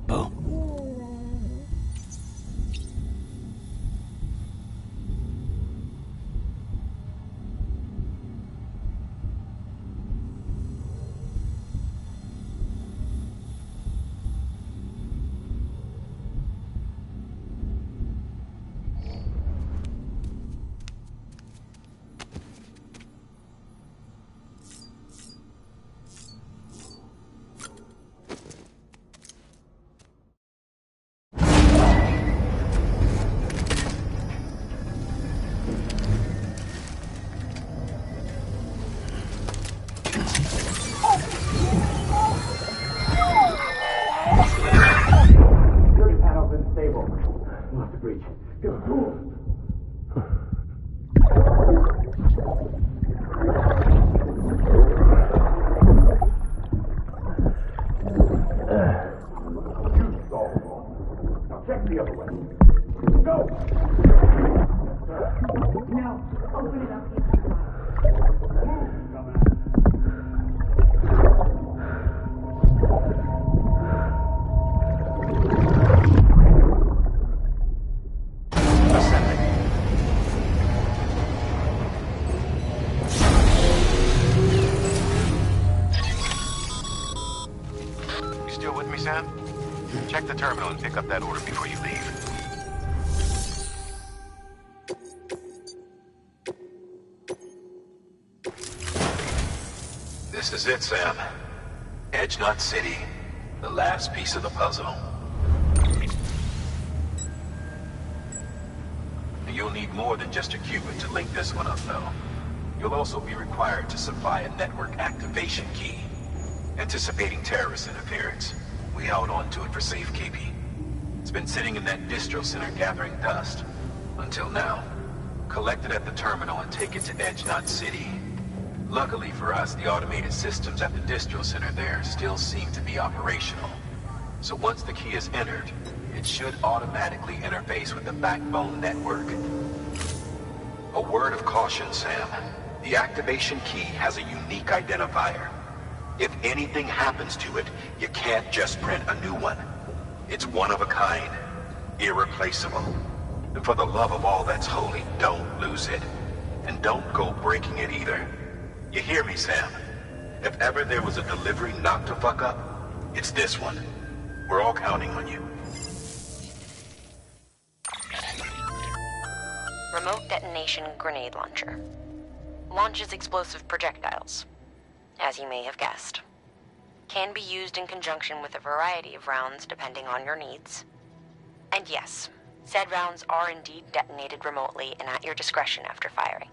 Boom. Check the terminal and pick up that order before you leave. This is it, Sam. Edge Knot City. The last piece of the puzzle. You'll need more than just a qubit to link this one up, though. You'll also be required to supply a network activation key. Anticipating terrorist interference, we held on to it for safekeeping. It's been sitting in that distro center gathering dust. Until now. Collect it at the terminal and take it to Edge Knot City. Luckily for us, the automated systems at the distro center there still seem to be operational. So once the key is entered, it should automatically interface with the backbone network. A word of caution, Sam. The activation key has a unique identifier. If anything happens to it, you can't just print a new one. It's one of a kind, irreplaceable. And for the love of all that's holy, don't lose it. And don't go breaking it either. You hear me, Sam? If ever there was a delivery not to fuck up, it's this one. We're all counting on you. Remote detonation grenade launcher. Launches explosive projectiles. As you may have guessed. Can be used in conjunction with a variety of rounds depending on your needs. And yes, said rounds are indeed detonated remotely and at your discretion after firing.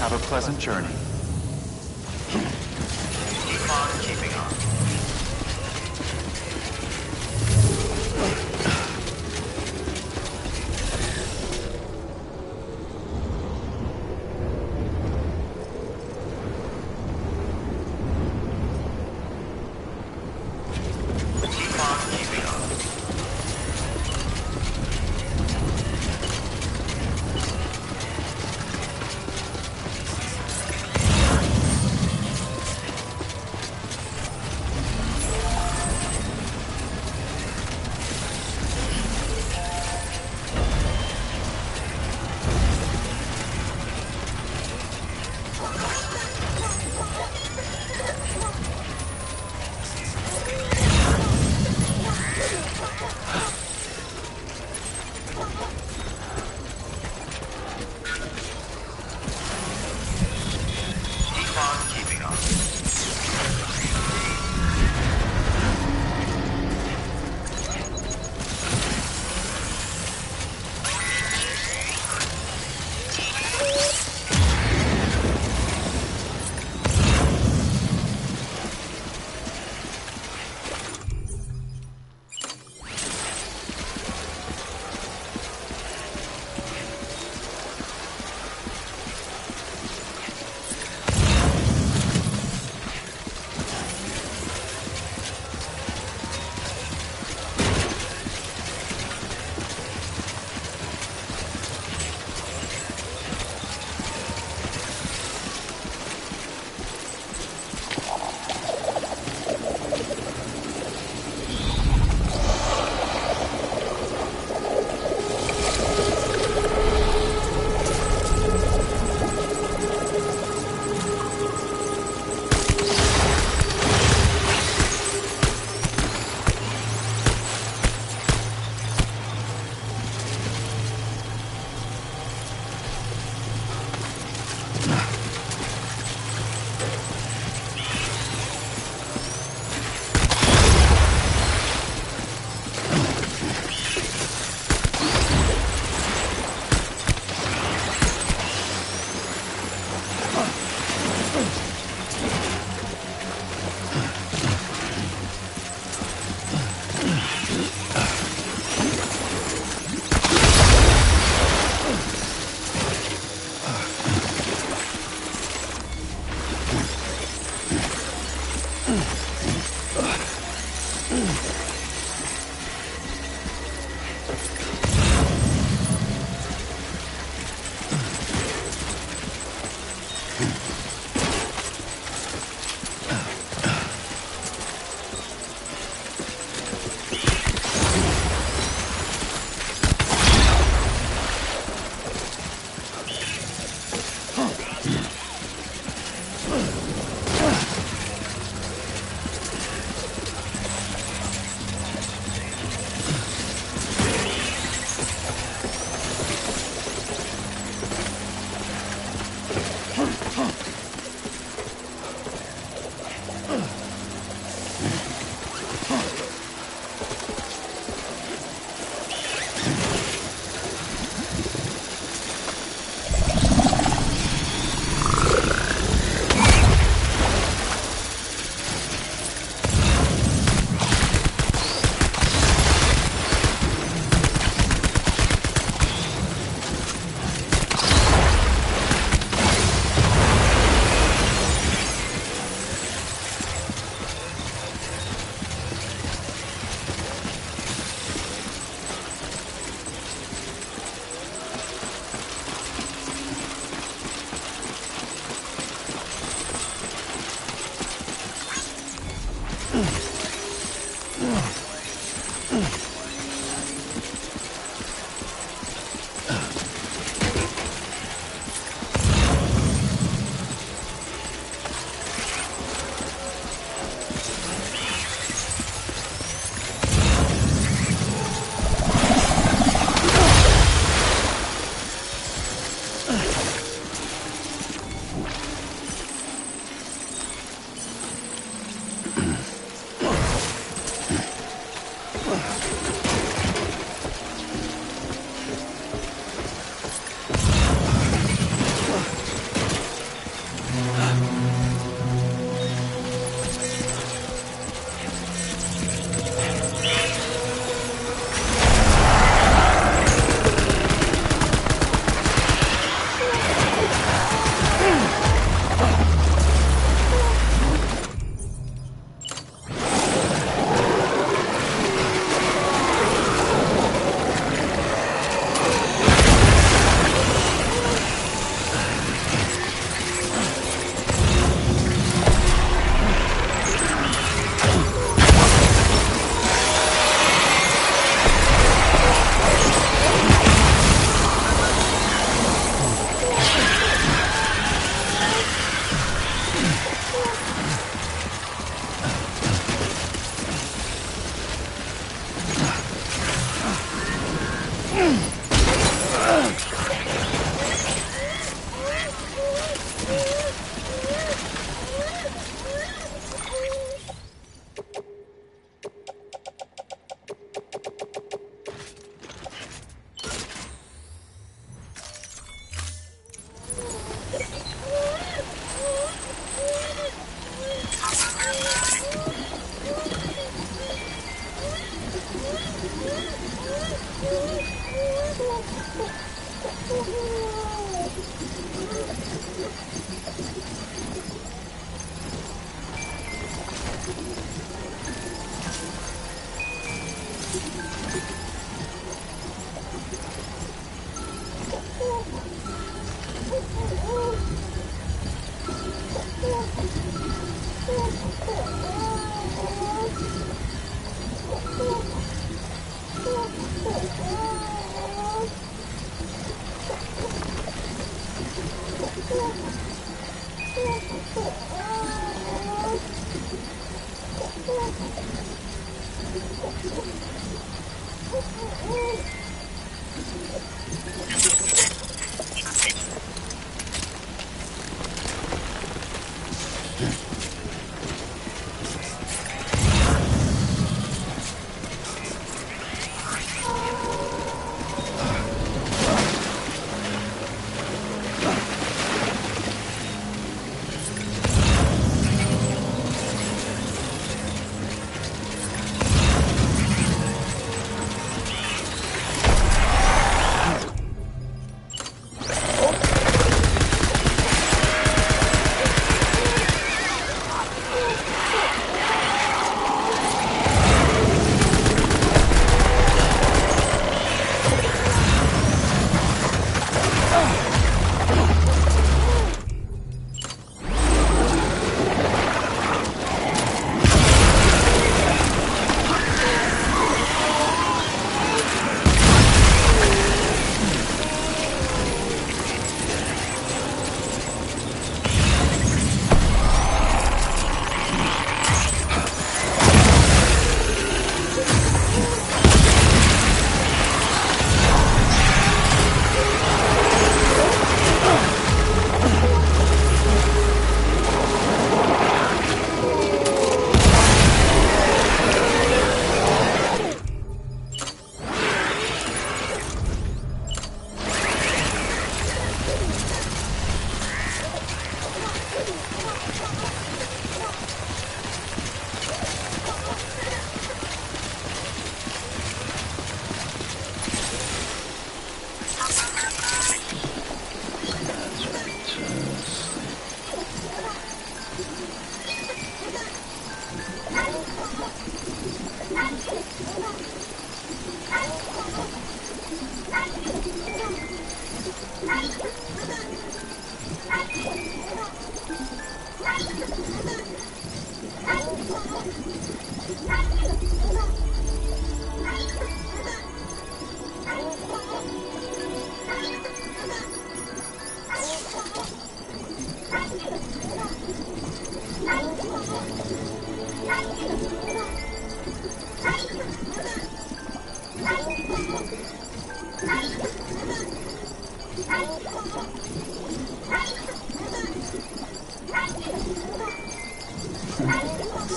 Have a pleasant journey. Keep on keeping on. Keep on keeping on.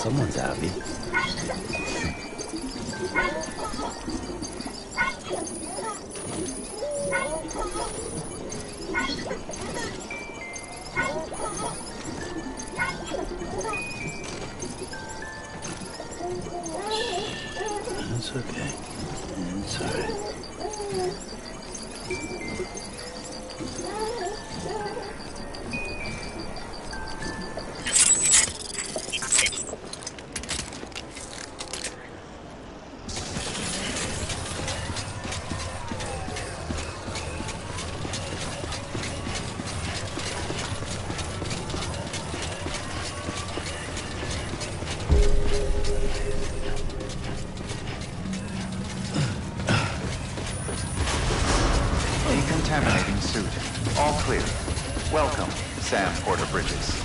Someone's happy. It's okay. It's alright. Decontaminating suit. All clear. Welcome, Sam Porter Bridges.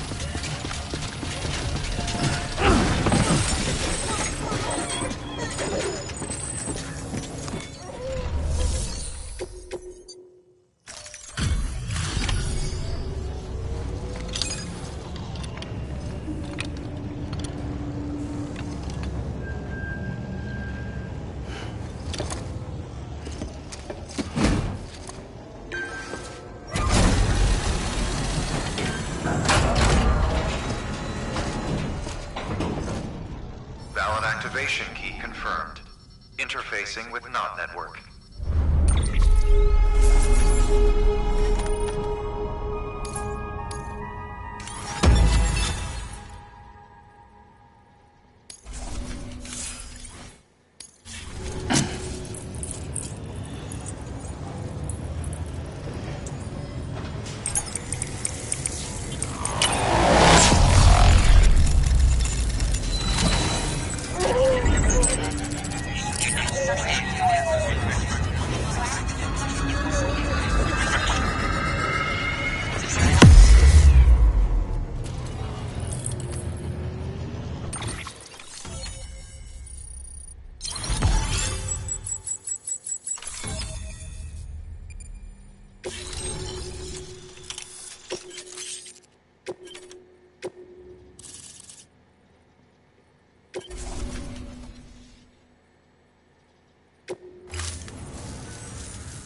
interfacing with NOT network.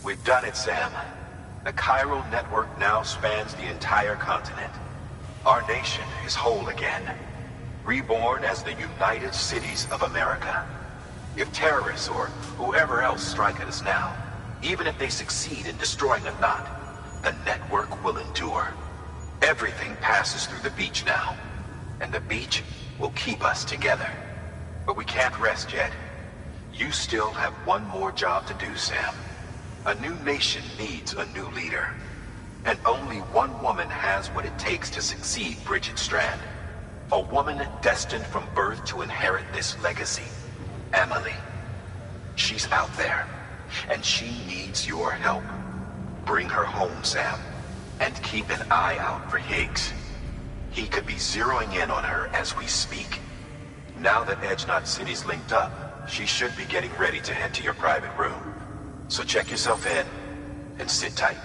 We've done it, Sam. The chiral network now spans the entire continent. Our nation is whole again, reborn as the United Cities of America. If terrorists or whoever else strike at us now, even if they succeed in destroying the knot, the network will endure. Everything passes through the beach now, and the beach will keep us together. But we can't rest yet. You still have one more job to do, Sam. A new nation needs a new leader. And only one woman has what it takes to succeed Bridget Strand. A woman destined from birth to inherit this legacy. Emily. She's out there, and she needs your help. Bring her home, Sam, and keep an eye out for Higgs. He could be zeroing in on her as we speak. Now that Edge Knot City's linked up, she should be getting ready to head to your private room. So check yourself in, and sit tight.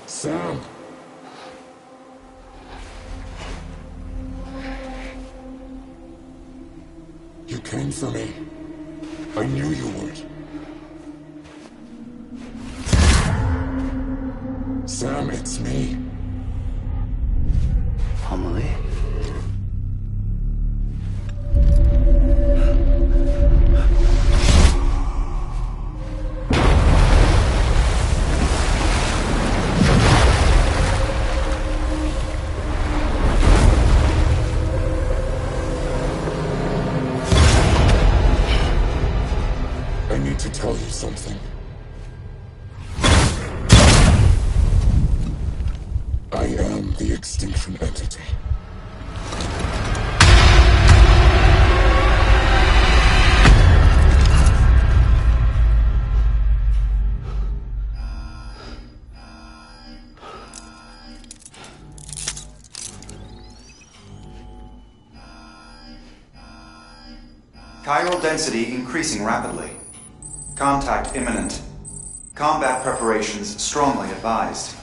Sam! You came for me. I knew you would. Sam, it's me. Emily? I need to tell you something. I am the Extinction Entity. Chiral density increasing rapidly. Contact imminent. Combat preparations strongly advised.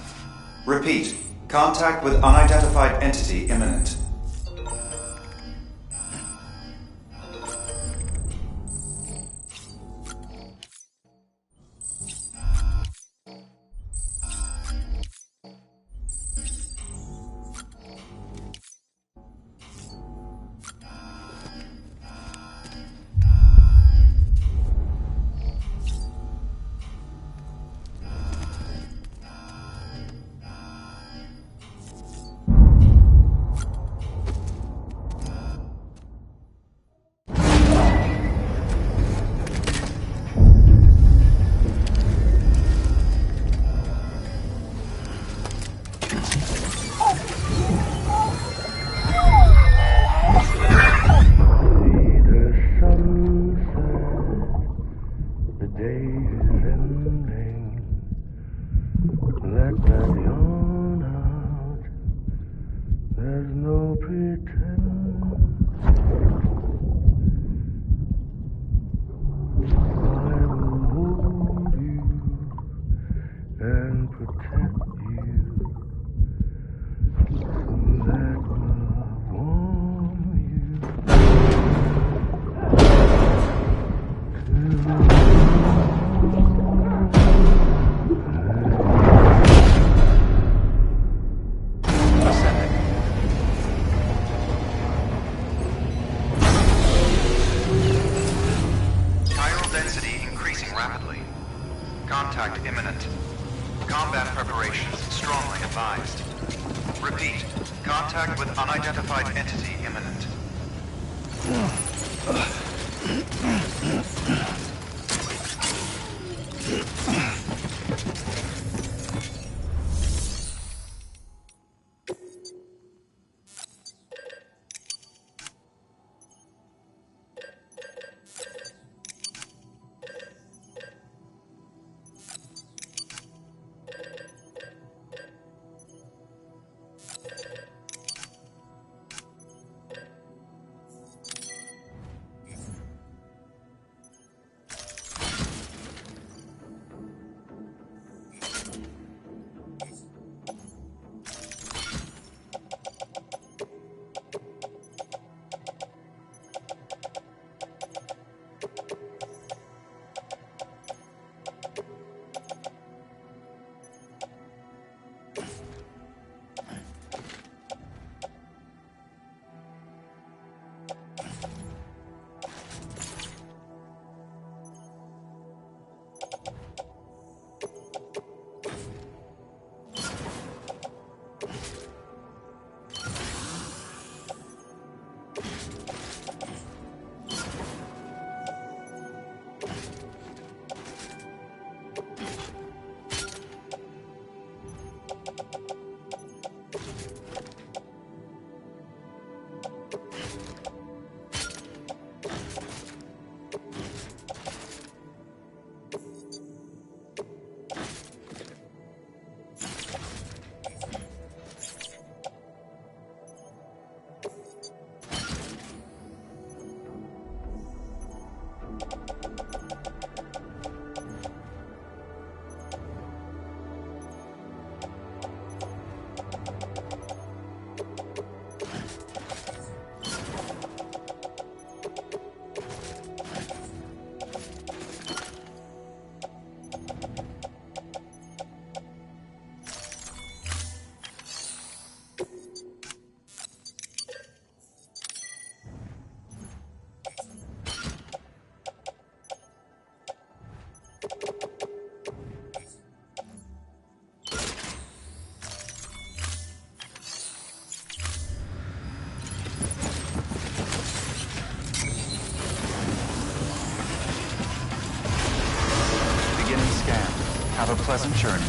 Repeat. Contact with unidentified entity imminent. rapidly. Contact imminent. Combat preparations strongly advised. Repeat. Contact with unidentified entity imminent. Have a pleasant journey.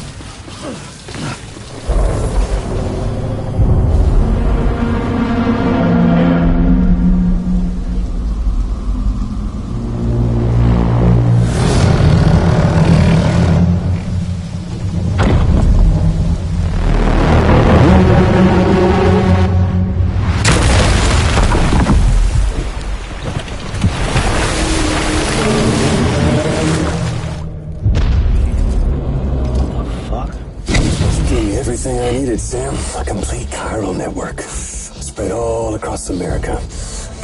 Everything I needed, Sam. A complete chiral network. Spread all across America.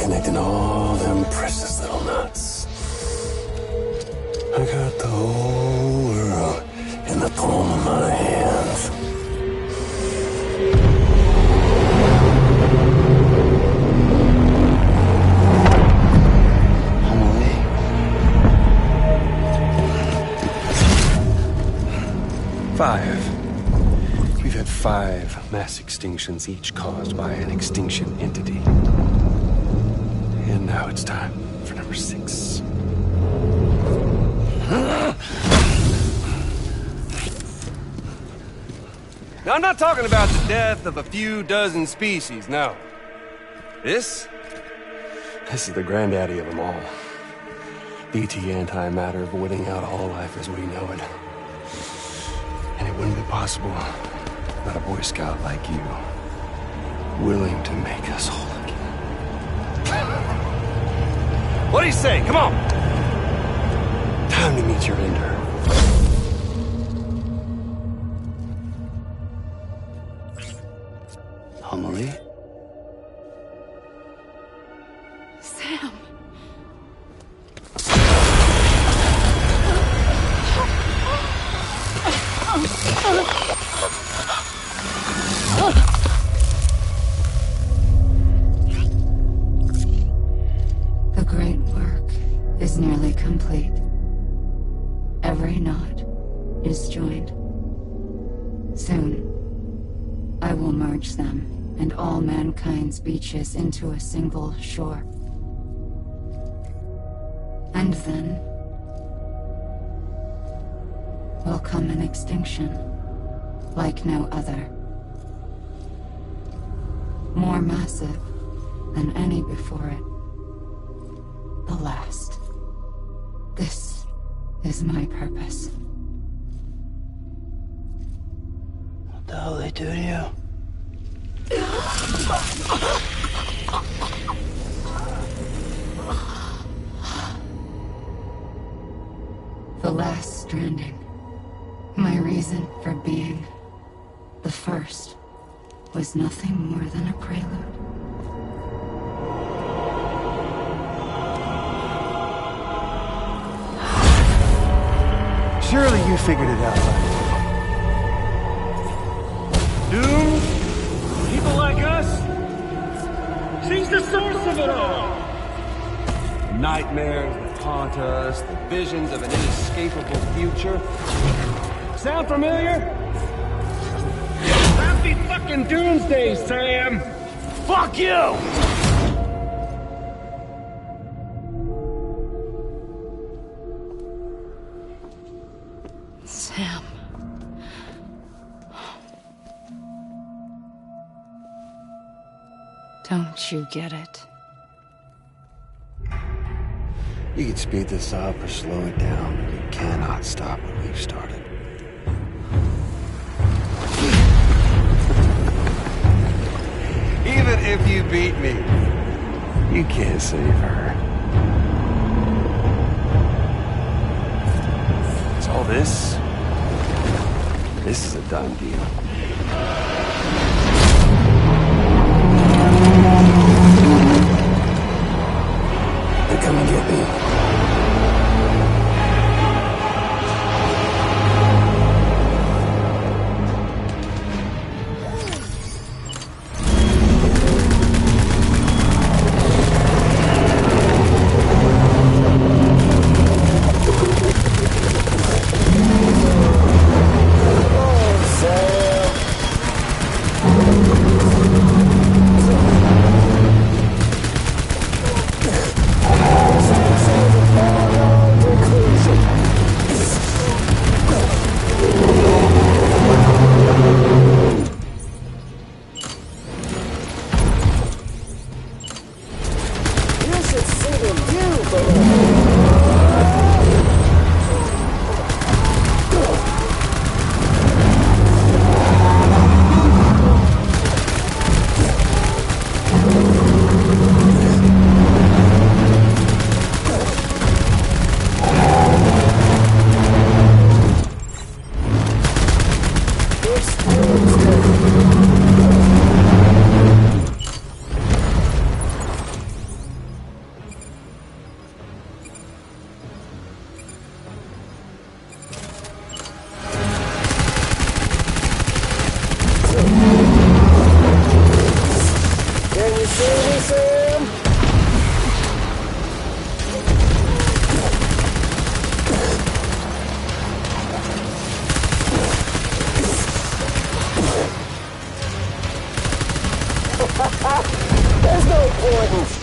Connecting all them precious little knots. I got the whole world in the palm of my hands. We've had 5 mass extinctions, each caused by an extinction entity. And now it's time for number 6. Now, I'm not talking about the death of a few dozen species, no. This is the granddaddy of them all. BT antimatter voiding out all life as we know it. And it wouldn't be possible without a Boy Scout like you, willing to make us whole again. What do you say? Come on! Time to meet your ender. Amelie? Sam. The great work is nearly complete. every knot is joined. Soon, I will merge them and all mankind's beaches into a single shore. And then will come an extinction like no other. More massive than any before it. The last. This is my purpose. What the hell they do to you? The last stranding. My reason for being. The first was nothing more than a prelude. Surely you figured it out by now. Doom? People like us? She's the source of it all! Nightmares that haunt us, the visions of an inescapable future. Sound familiar? Happy fucking doomsday, Sam! Fuck you! Sam. Don't you get it? You can speed this up or slow it down, but you cannot stop what we've started. Even if you beat me, you can't save her. So all this is a done deal. They're coming to get me. There's no importance.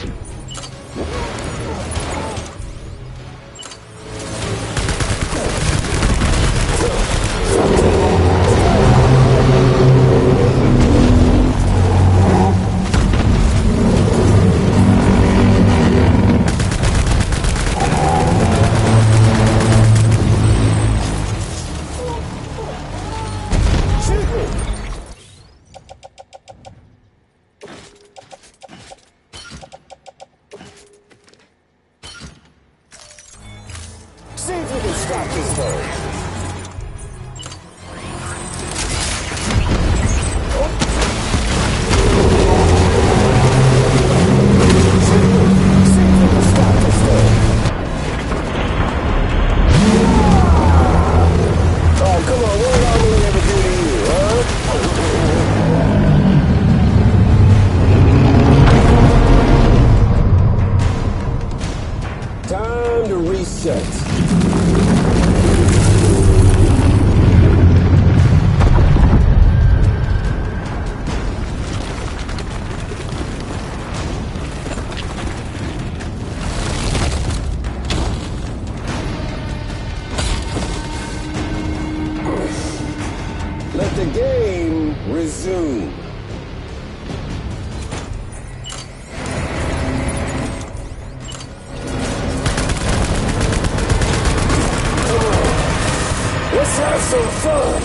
See if you can stop this thing. Time to reset. Have some fun!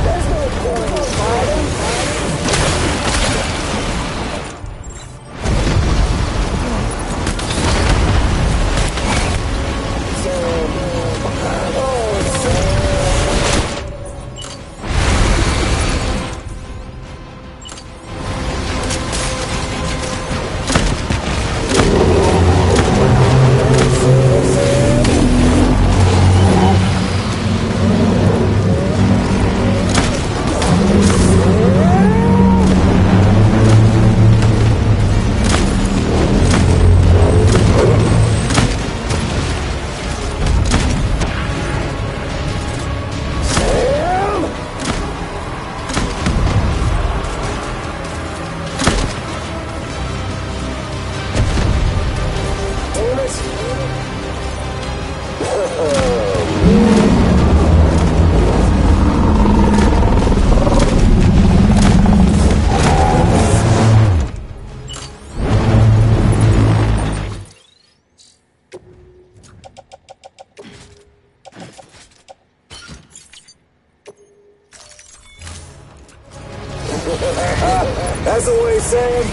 There's no point in fighting. That's the way, Sam.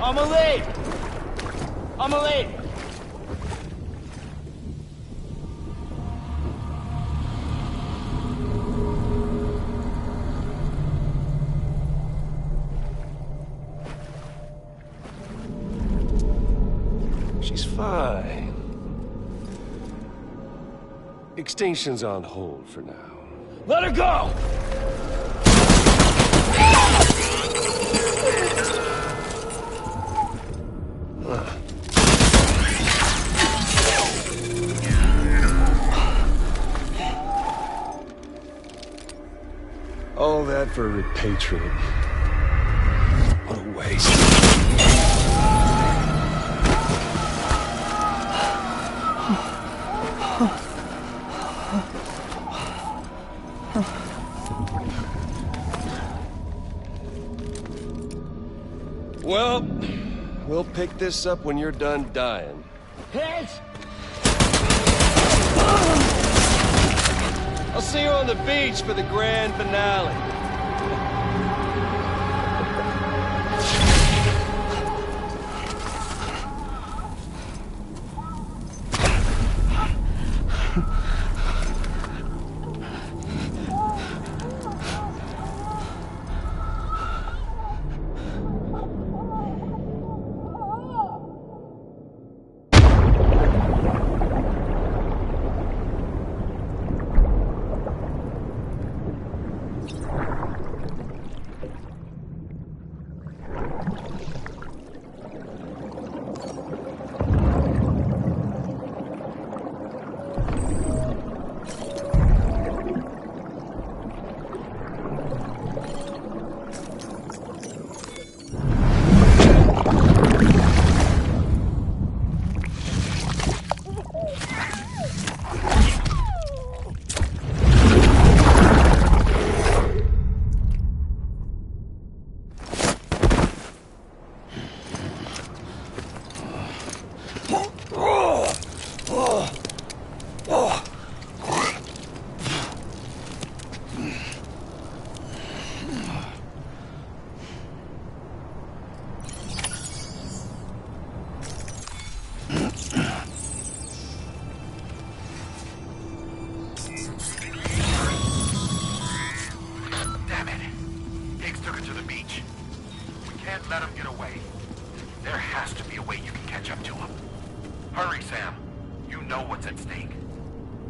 I'm a lead! I'm a lead! She's fine. Extinction's on hold for now. Let her go! All that for repatriate. What a waste. Well, we'll pick this up when you're done dying. Hands! I'll see you on the beach for the grand finale. Let him get away. There has to be a way you can catch up to him. Hurry, Sam. You know what's at stake.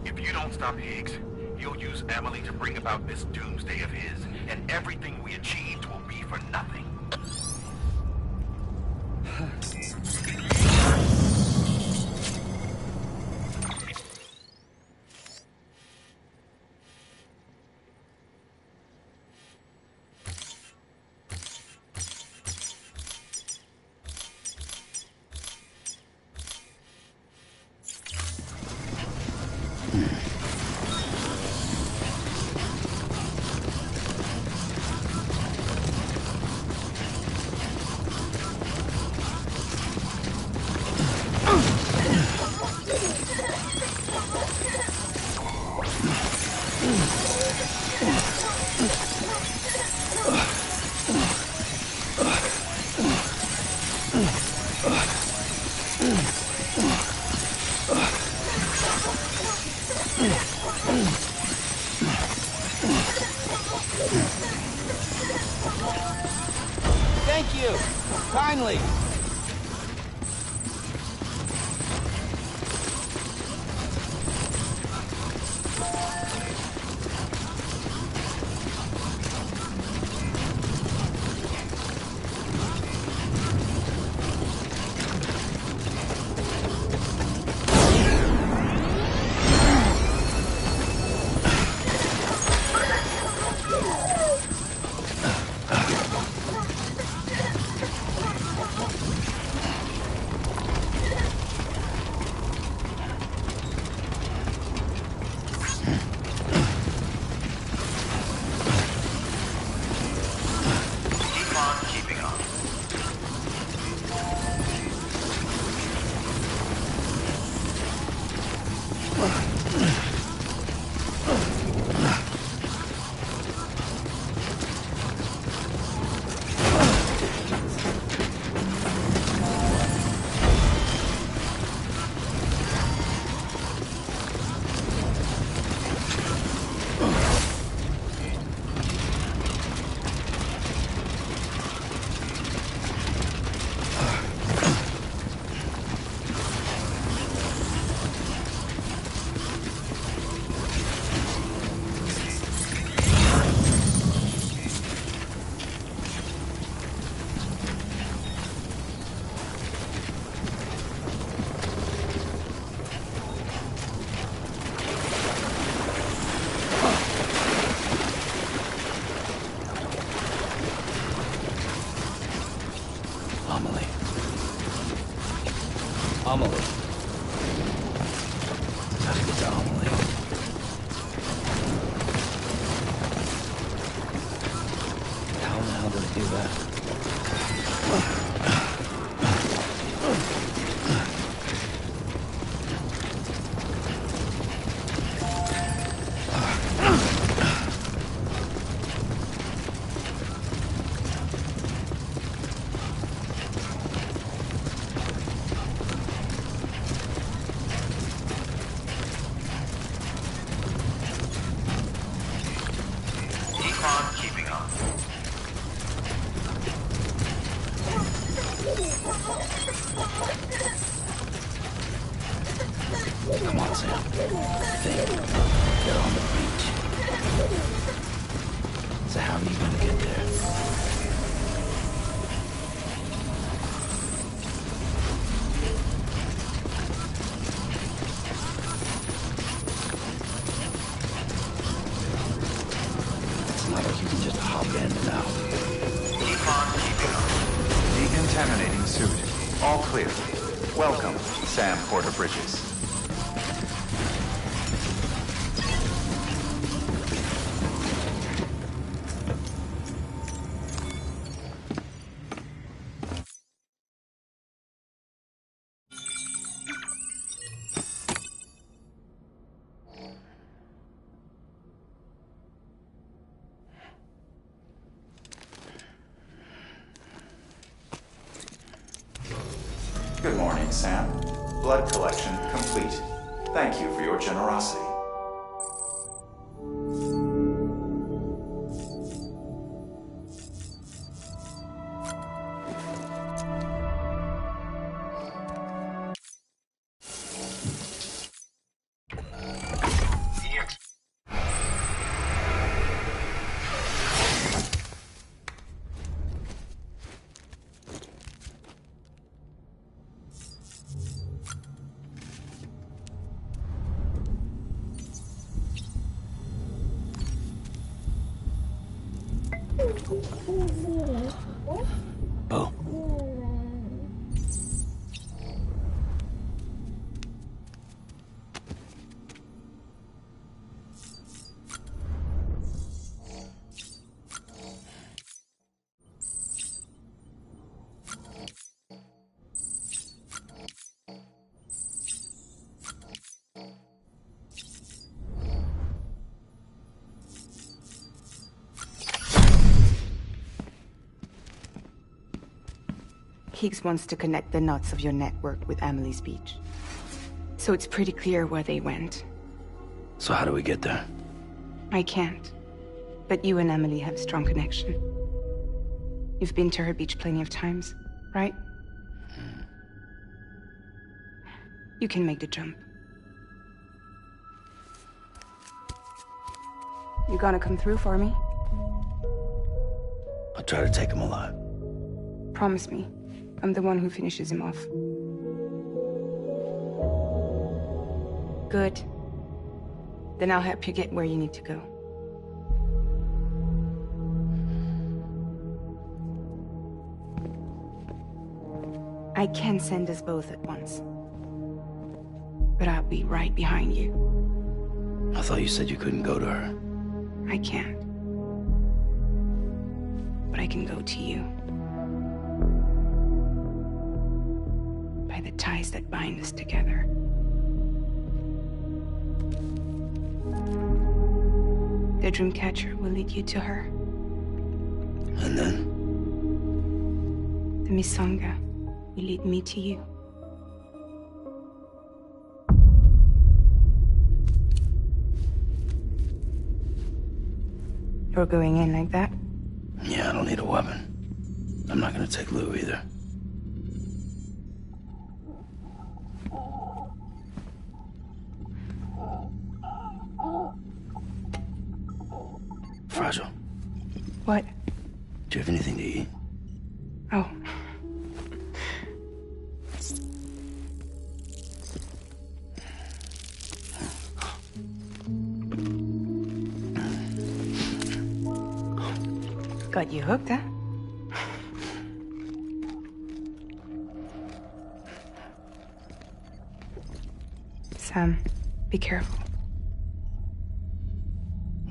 If you don't stop Higgs, he'll use Emily to bring about this doomsday of his, and everything we achieved will be for nothing. Thank you! Kindly! think they're on the beach. So how are you gonna get there? It's not like you can just hop in and out. Keep on keeping on. Decontaminating suit. All clear. Welcome, Sam Porter Bridges. Good morning, Sam. Blood collection complete. Thank you for your generosity. Bo. Higgs wants to connect the knots of your network with Amelie's beach. So it's pretty clear where they went. So how do we get there? I can't. But you and Emily have a strong connection. You've been to her beach plenty of times, right? You can make the jump. You gonna come through for me? I'll try to take him alive. Promise me. I'm the one who finishes him off. Good. Then I'll help you get where you need to go. I can send us both at once. But I'll be right behind you. I thought you said you couldn't go to her. I can't. But I can go to you. By the ties that bind us together. The Dreamcatcher will lead you to her. And then? The Misanga will lead me to you. You're going in like that? Yeah, I don't need a weapon. I'm not gonna take Lou either. Fragile. What? Do you have anything to eat? Oh. Got you hooked, huh? Sam, be careful.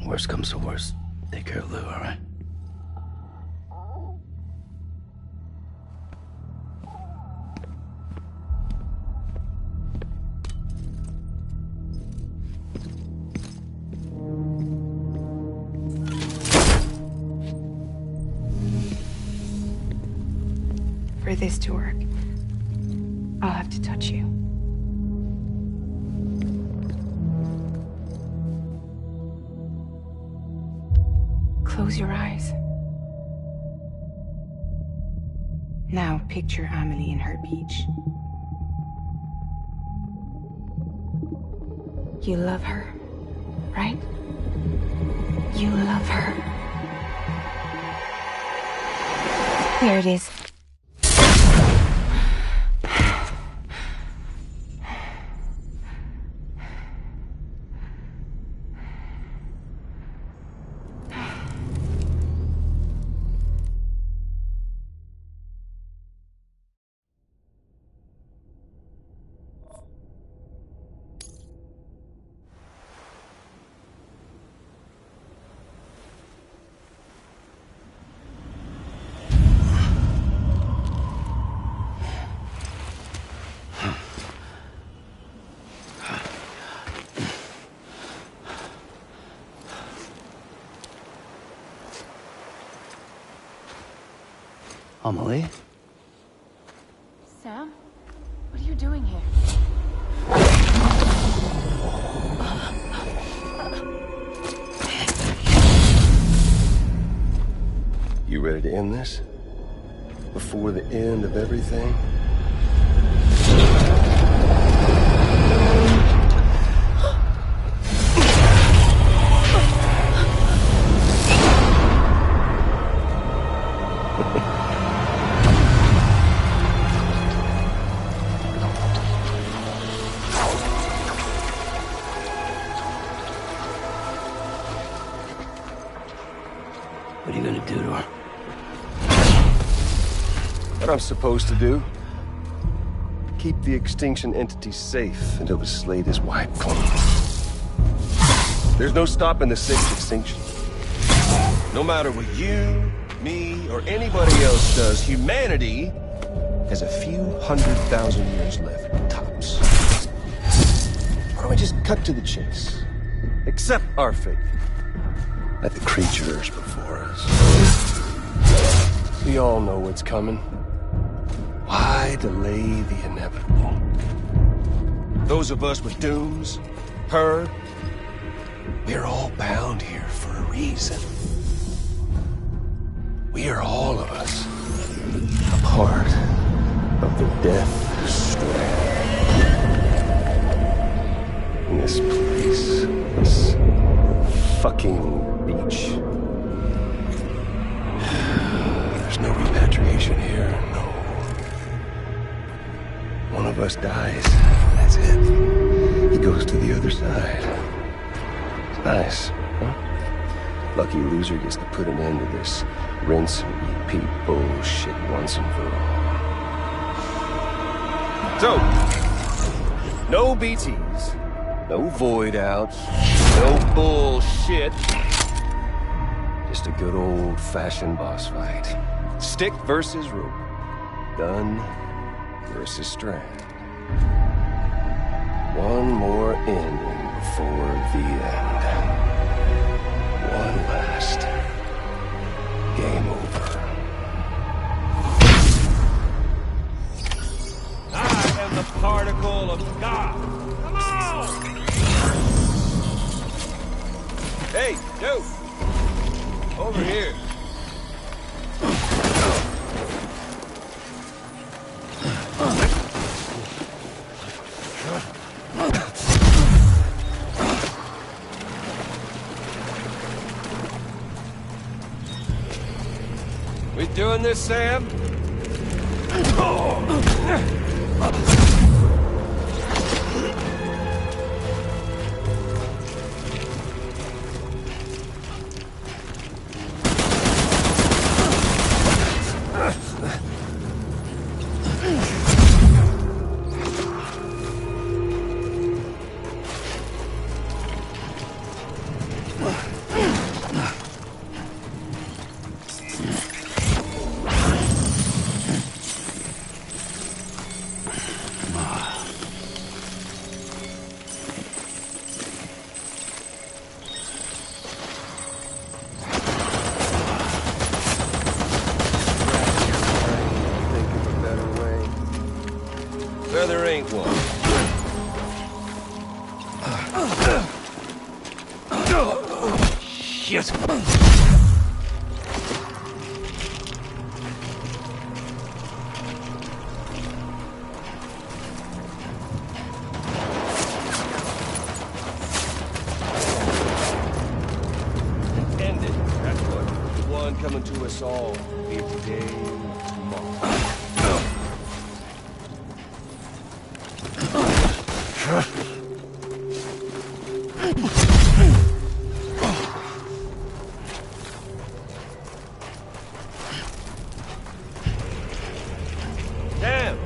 Worst comes to worst. Take care of Lou, all right? For this to work, I'll have to touch you. Close your eyes. Now picture Amelie in her beach. You love her, right? You love her. Here it is. Amelie? Sam? What are you doing here? You ready to end this? Before the end of everything? What are you gonna do to her? What I'm supposed to do? Keep the extinction entity safe until the slate is wiped clean. There's no stopping the sixth extinction. No matter what you, me, or anybody else does, humanity has a few 100,000 years left, tops. Why don't we just cut to the chase? Accept our fate. Like the creatures before us. We all know what's coming. Why delay the inevitable? Those of us with dooms, her, we're all bound here for a reason. We are all of us a part of the Death Strand. In this place, this fucking beach. There's no repatriation here, no. One of us dies, that's it. He goes to the other side. It's nice, huh? Lucky loser gets to put an end to this rinse and repeat bullshit once and for all. So, no BTs, no void outs, no bullshit. Just a good old-fashioned boss fight. Stick versus rope. Gun versus strand. One more ending before the end. One last game over. I am the particle of God. Come on! Hey, dude! Over here. We doing this, Sam? There ain't one. Shit. coming to us all, be it today or tomorrow. Damn!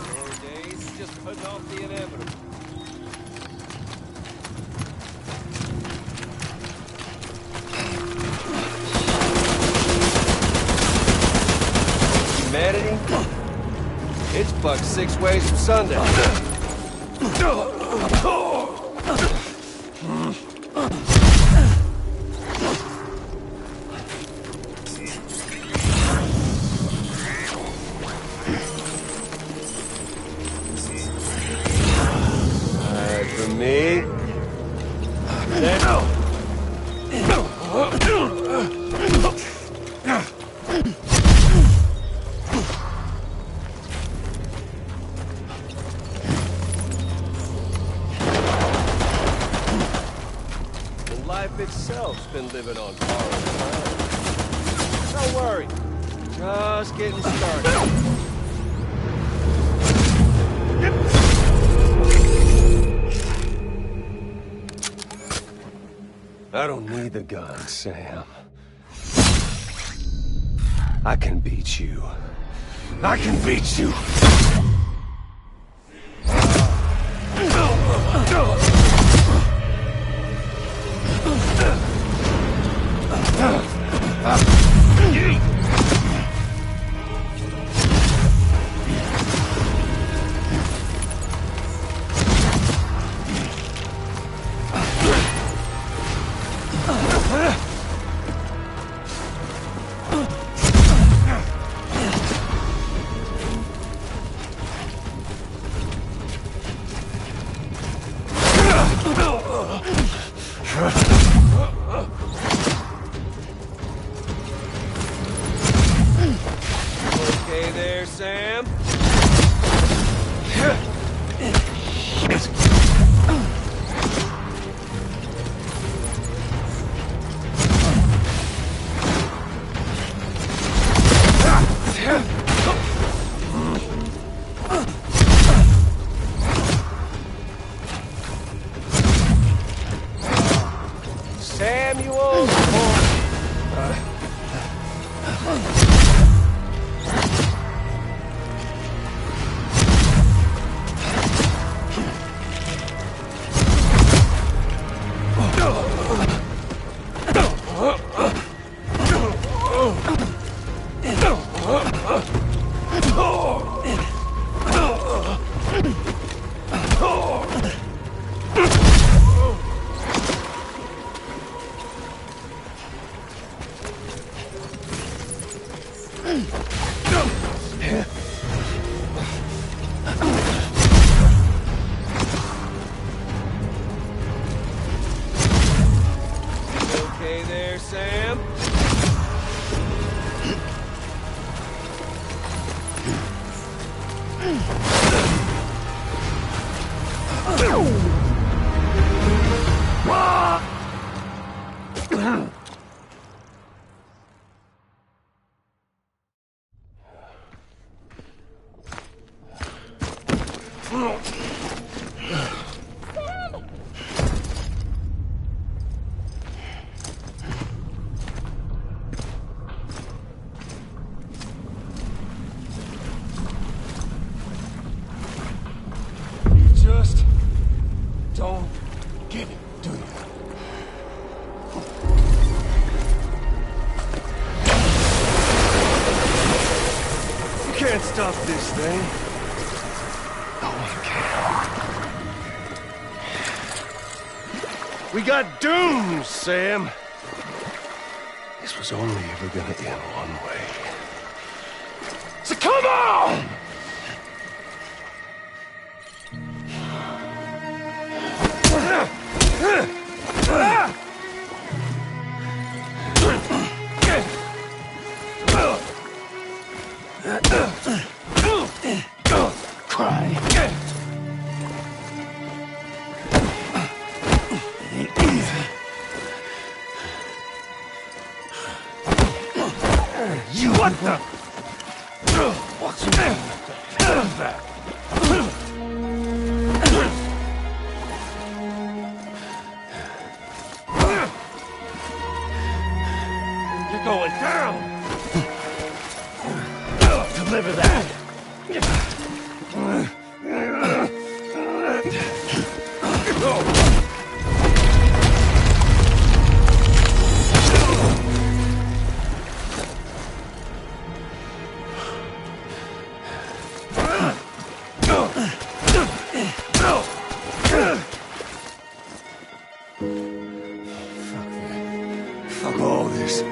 Nowadays, just putting off the inevitable. Humanity? It's fucked 6 ways from sundown. Alright, for me. And life itself's been living on borrowed time. Don't worry. Just getting started. I don't need the gun, Sam. I can beat you. I can beat you! Okay there, Sam? Samuel! Okay there, Sam? Just don't get it, do you? You can't stop this thing. No one can. We got doomed, Sam. This was only ever gonna end one way. So come on! What the? What's your name? Back. You're going down. Deliver that. Fuck all this.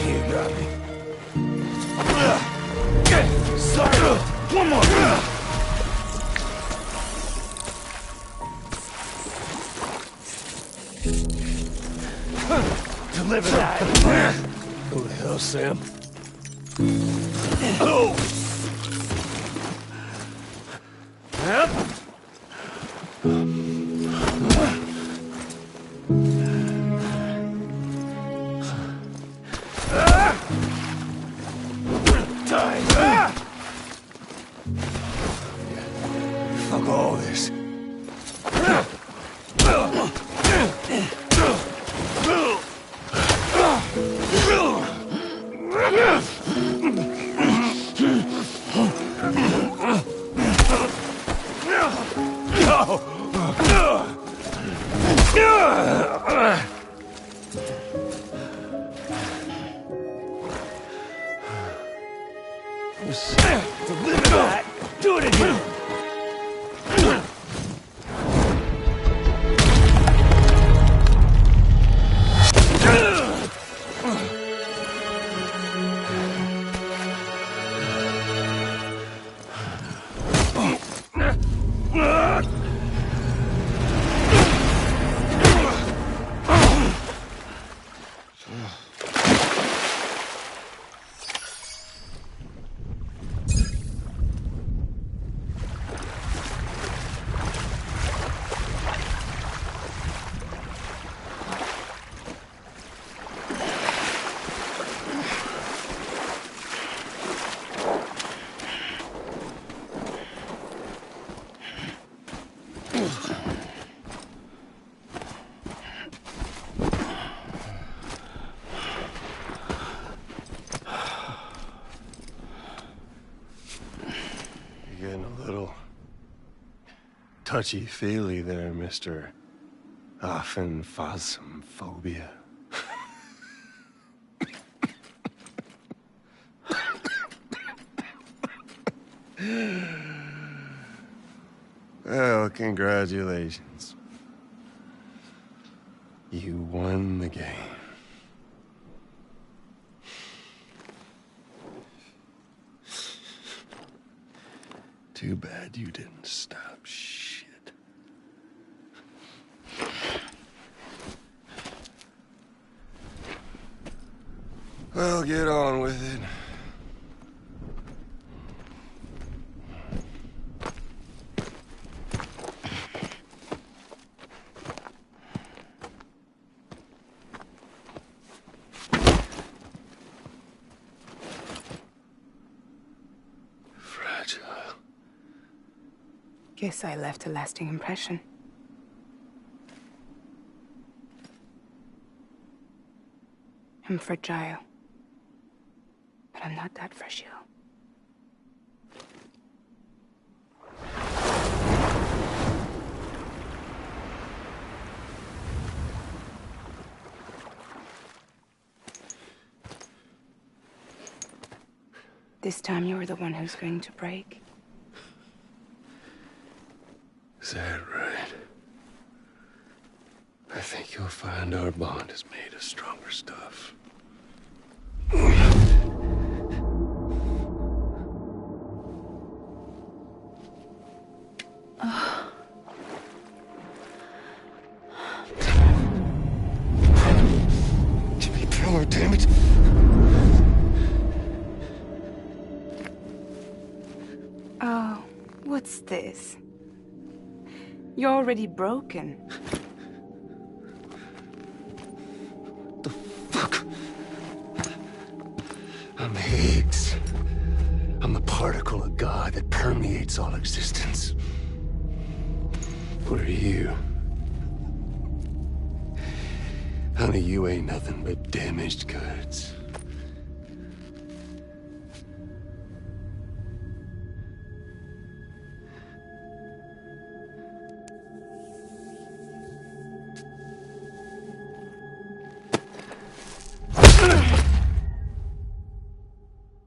You got me. Sorry. One more. Deliver that. Who the hell, Sam? Oh. Yep. Fuck all this. Deliver that. Do it again. Getting a little touchy-feely there, Mr. Phasmophobia. Well, congratulations. You won the game. Too bad you didn't stop shit. Well, get on with it. Guess I left a lasting impression. I'm fragile. But I'm not that fragile. This time you were the one who's going to break. Is that right? I think you'll find our bond is made of stronger stuff. Jimmy Pillar, damn it! this? You're already broken. The fuck? I'm Higgs. I'm the particle of God that permeates all existence. What are you? Honey, you ain't nothing but damaged goods.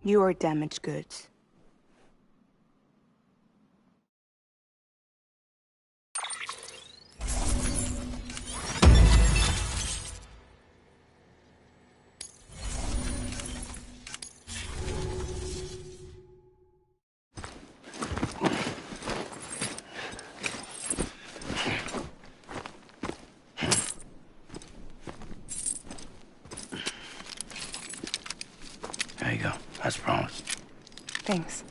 You are damaged goods. There you go. As promised. Thanks.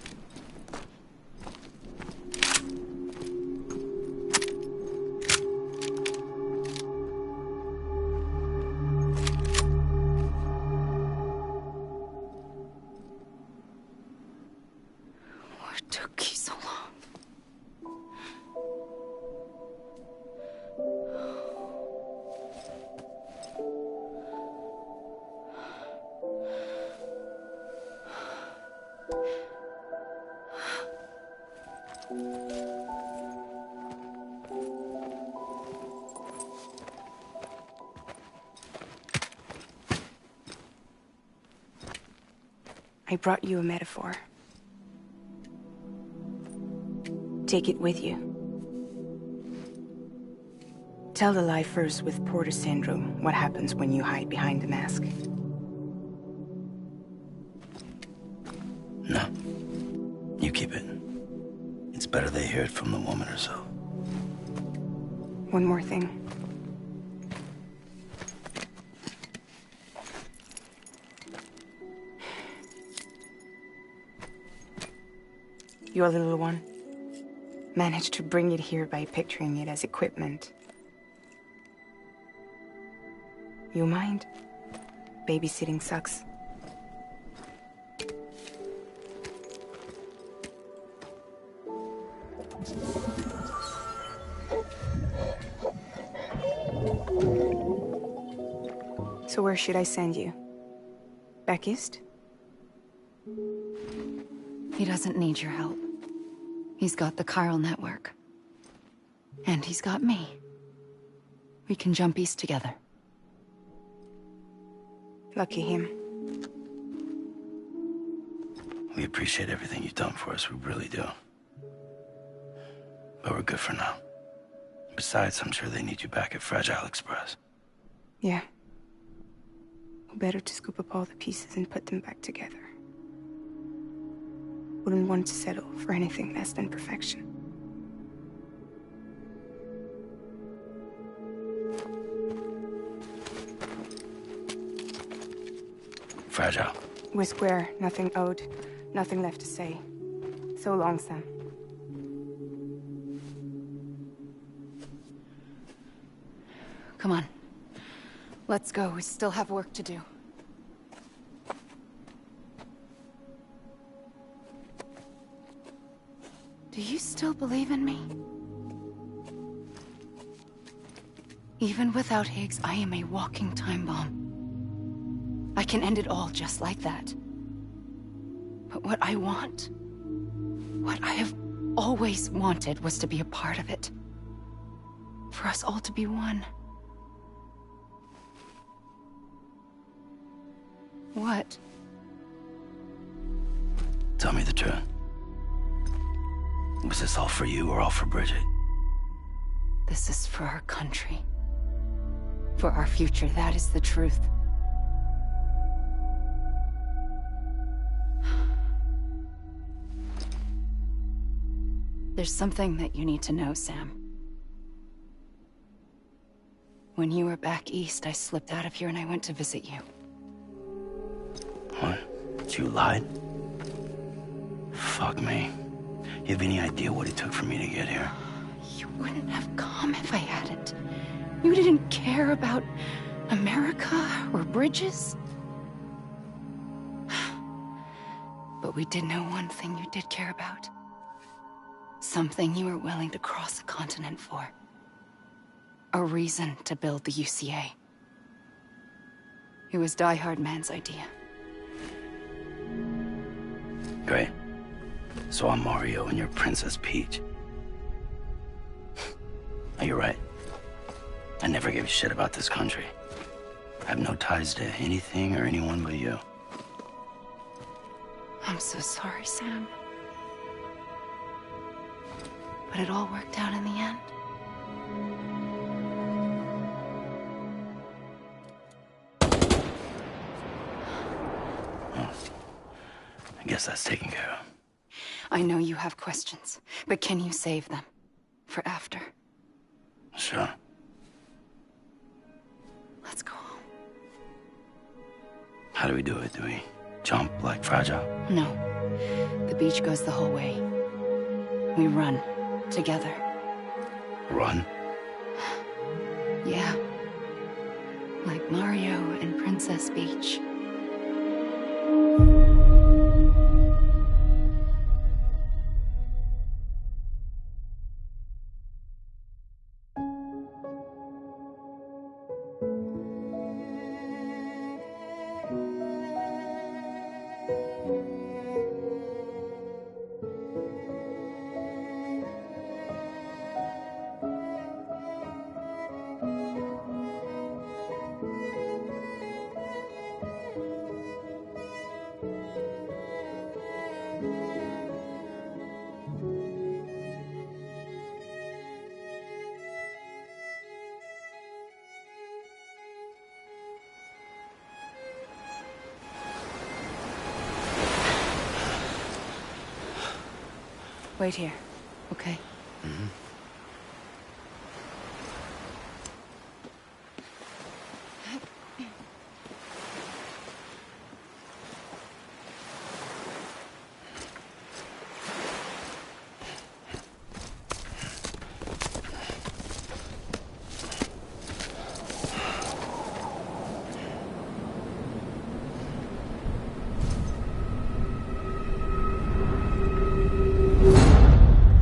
What took you so long? I brought you a metaphor. Take it with you. Tell the lifers with Porter syndrome what happens when you hide behind the mask. No. You keep it. It's better they hear it from the woman herself. One more thing. Your little one managed to bring it here by picturing it as equipment. You mind? Babysitting sucks. So where should I send you? Back east? He doesn't need your help. He's got the chiral network. And he's got me. We can jump east together. Lucky him. We appreciate everything you've done for us, we really do. But we're good for now. Besides, I'm sure they need you back at Fragile Express. Yeah. Better to scoop up all the pieces and put them back together. Wouldn't want to settle for anything less than perfection. Fragile. We're square, nothing owed, nothing left to say. So long, Sam. Come on. Let's go. We still have work to do. Do you still believe in me? Even without Higgs, I am a walking time bomb. I can end it all just like that. But what I want, what I have always wanted, was to be a part of it. For us all to be one. What? Tell me the truth. Was this all for you or all for Bridget? This is for our country. For our future, that is the truth. There's something that you need to know, Sam. When you were back east, I slipped out of here and I went to visit you. What? You lied? Fuck me. You have any idea what it took for me to get here? You wouldn't have come if I hadn't. You didn't care about America or bridges. But we did know one thing you did care about. Something you were willing to cross a continent for. A reason to build the UCA. It was Die Hard Man's idea. Great. So I'm Mario and you're Princess Peach. Are you right? I never gave a shit about this country. I have no ties to anything or anyone but you. I'm so sorry, Sam. But it all worked out in the end. Well, I guess that's taken care of. I know you have questions, but can you save them? For after? Sure. Let's go home. How do we do it? Do we jump like Fragile? No. The beach goes the whole way. We run. Together. Run? Yeah. Like Mario and Princess Peach. Wait here, okay? Mm-hmm.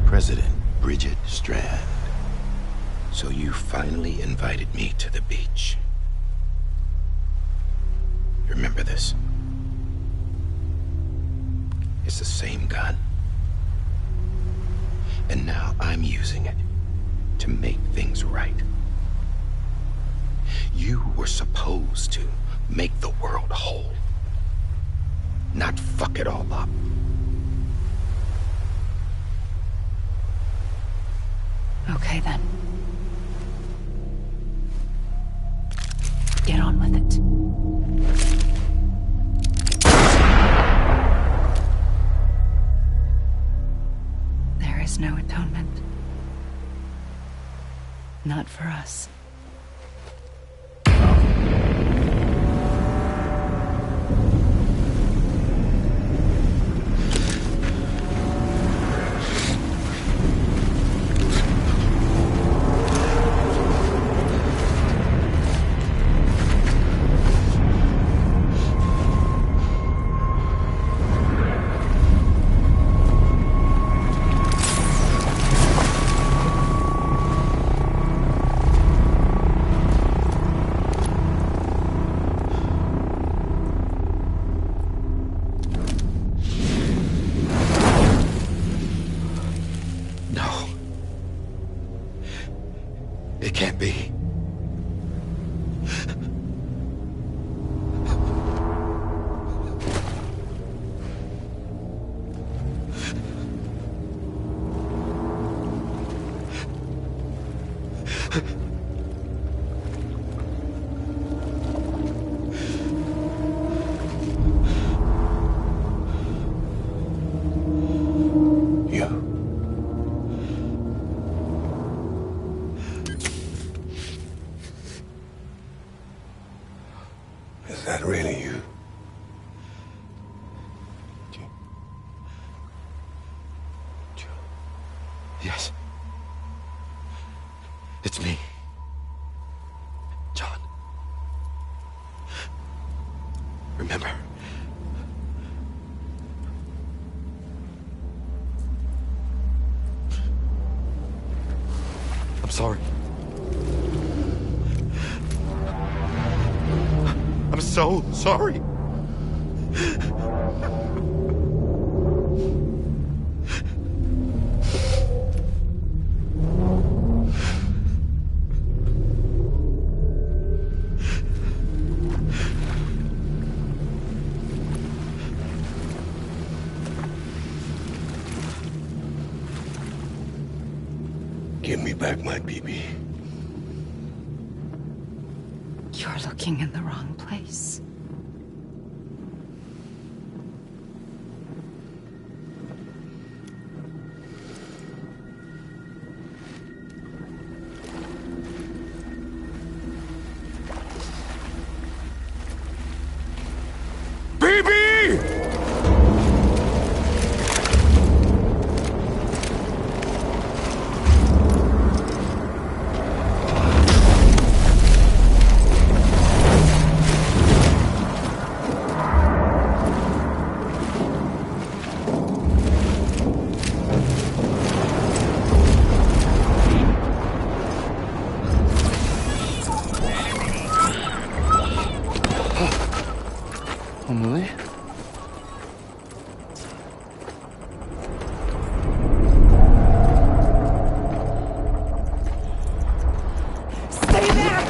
President Bridget Strand. So you finally invited me to the beach. Remember this? It's the same gun. And now I'm using it to make things right. You were supposed to make the world whole, not fuck it all up. Okay, then. Get on with it. There is no atonement. Not for us. It can't be. Is that really you? John. Remember. I'm sorry. I'm so sorry. Give me back my BB. You're looking in the wrong place. Emily? Stay back!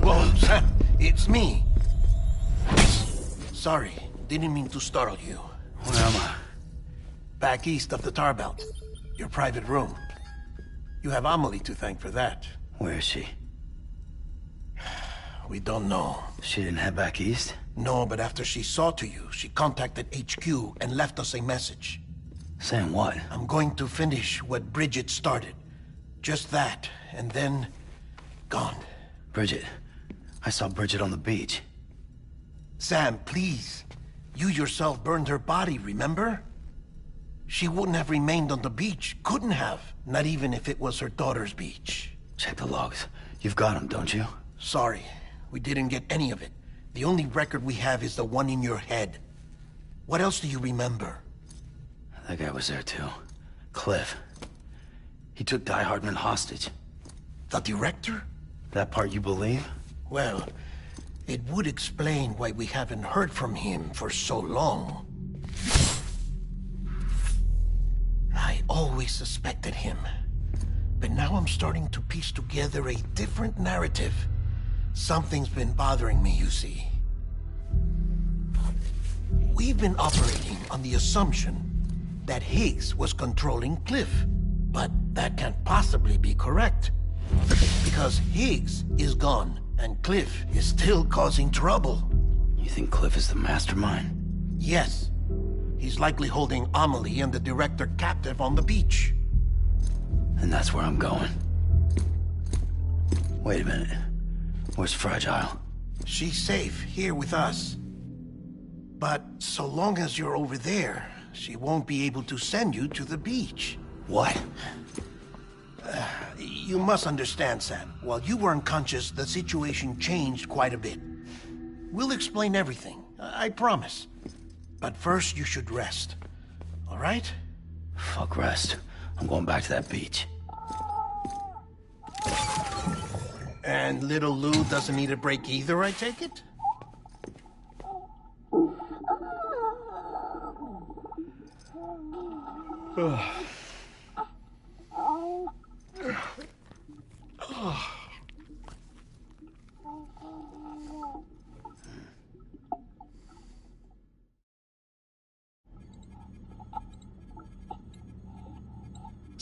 Whoa, Sam, it's me. Sorry, didn't mean to startle you. Where am I? Back east of the tar belt. Your private room. You have Amelie to thank for that. Where is she? We don't know. She didn't head back east? No, but after she saw to you, she contacted HQ and left us a message. Saying what? I'm going to finish what Bridget started. Just that, and then... gone. Bridget. I saw Bridget on the beach. Sam, please. You yourself burned her body, remember? She wouldn't have remained on the beach. Couldn't have. Not even if it was her daughter's beach. Check the logs. You've got them, don't you? Sorry. We didn't get any of it. The only record we have is the one in your head. What else do you remember? That guy was there too. Cliff. He took Die Hardman hostage. The director? That part you believe? Well, it would explain why we haven't heard from him for so long. I always suspected him. But now I'm starting to piece together a different narrative. Something's been bothering me, you see. We've been operating on the assumption that Higgs was controlling Cliff. But that can't possibly be correct. Because Higgs is gone, and Cliff is still causing trouble. You think Cliff is the mastermind? Yes. He's likely holding Amelie and the director captive on the beach. And that's where I'm going. Wait a minute. Where's Fragile? She's safe here with us. But so long as you're over there, she won't be able to send you to the beach. What? You must understand, Sam. While you were unconscious, the situation changed quite a bit. We'll explain everything, I promise. But first, you should rest. All right? Fuck rest. I'm going back to that beach. And little Lou doesn't need a break either, I take it?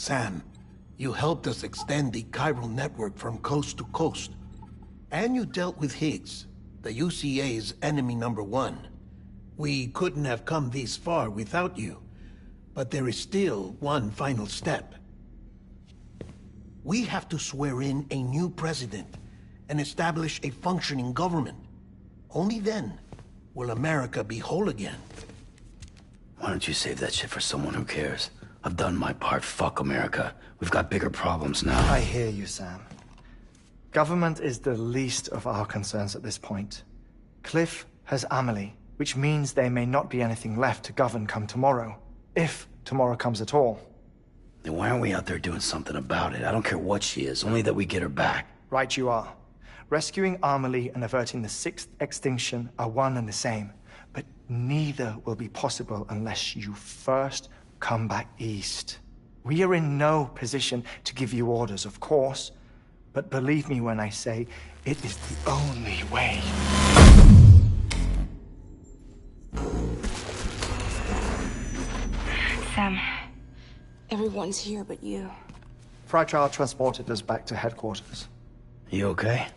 Sam, you helped us extend the chiral network from coast to coast. And you dealt with Higgs, the UCA's enemy #1. We couldn't have come this far without you. But there is still one final step. We have to swear in a new president and establish a functioning government. Only then will America be whole again. Why don't you save that shit for someone who cares? I've done my part. Fuck America. We've got bigger problems now. I hear you, Sam. Government is the least of our concerns at this point. Cliff has Amelie, which means there may not be anything left to govern come tomorrow. If tomorrow comes at all. Then why aren't we out there doing something about it? I don't care what she is, only that we get her back. Right you are. Rescuing Amelie and averting the 6th extinction are one and the same. But neither will be possible unless you first come back east. We are in no position to give you orders, of course. But believe me when I say, it is the only way. Sam, everyone's here but you. Fragile transported us back to headquarters. You okay?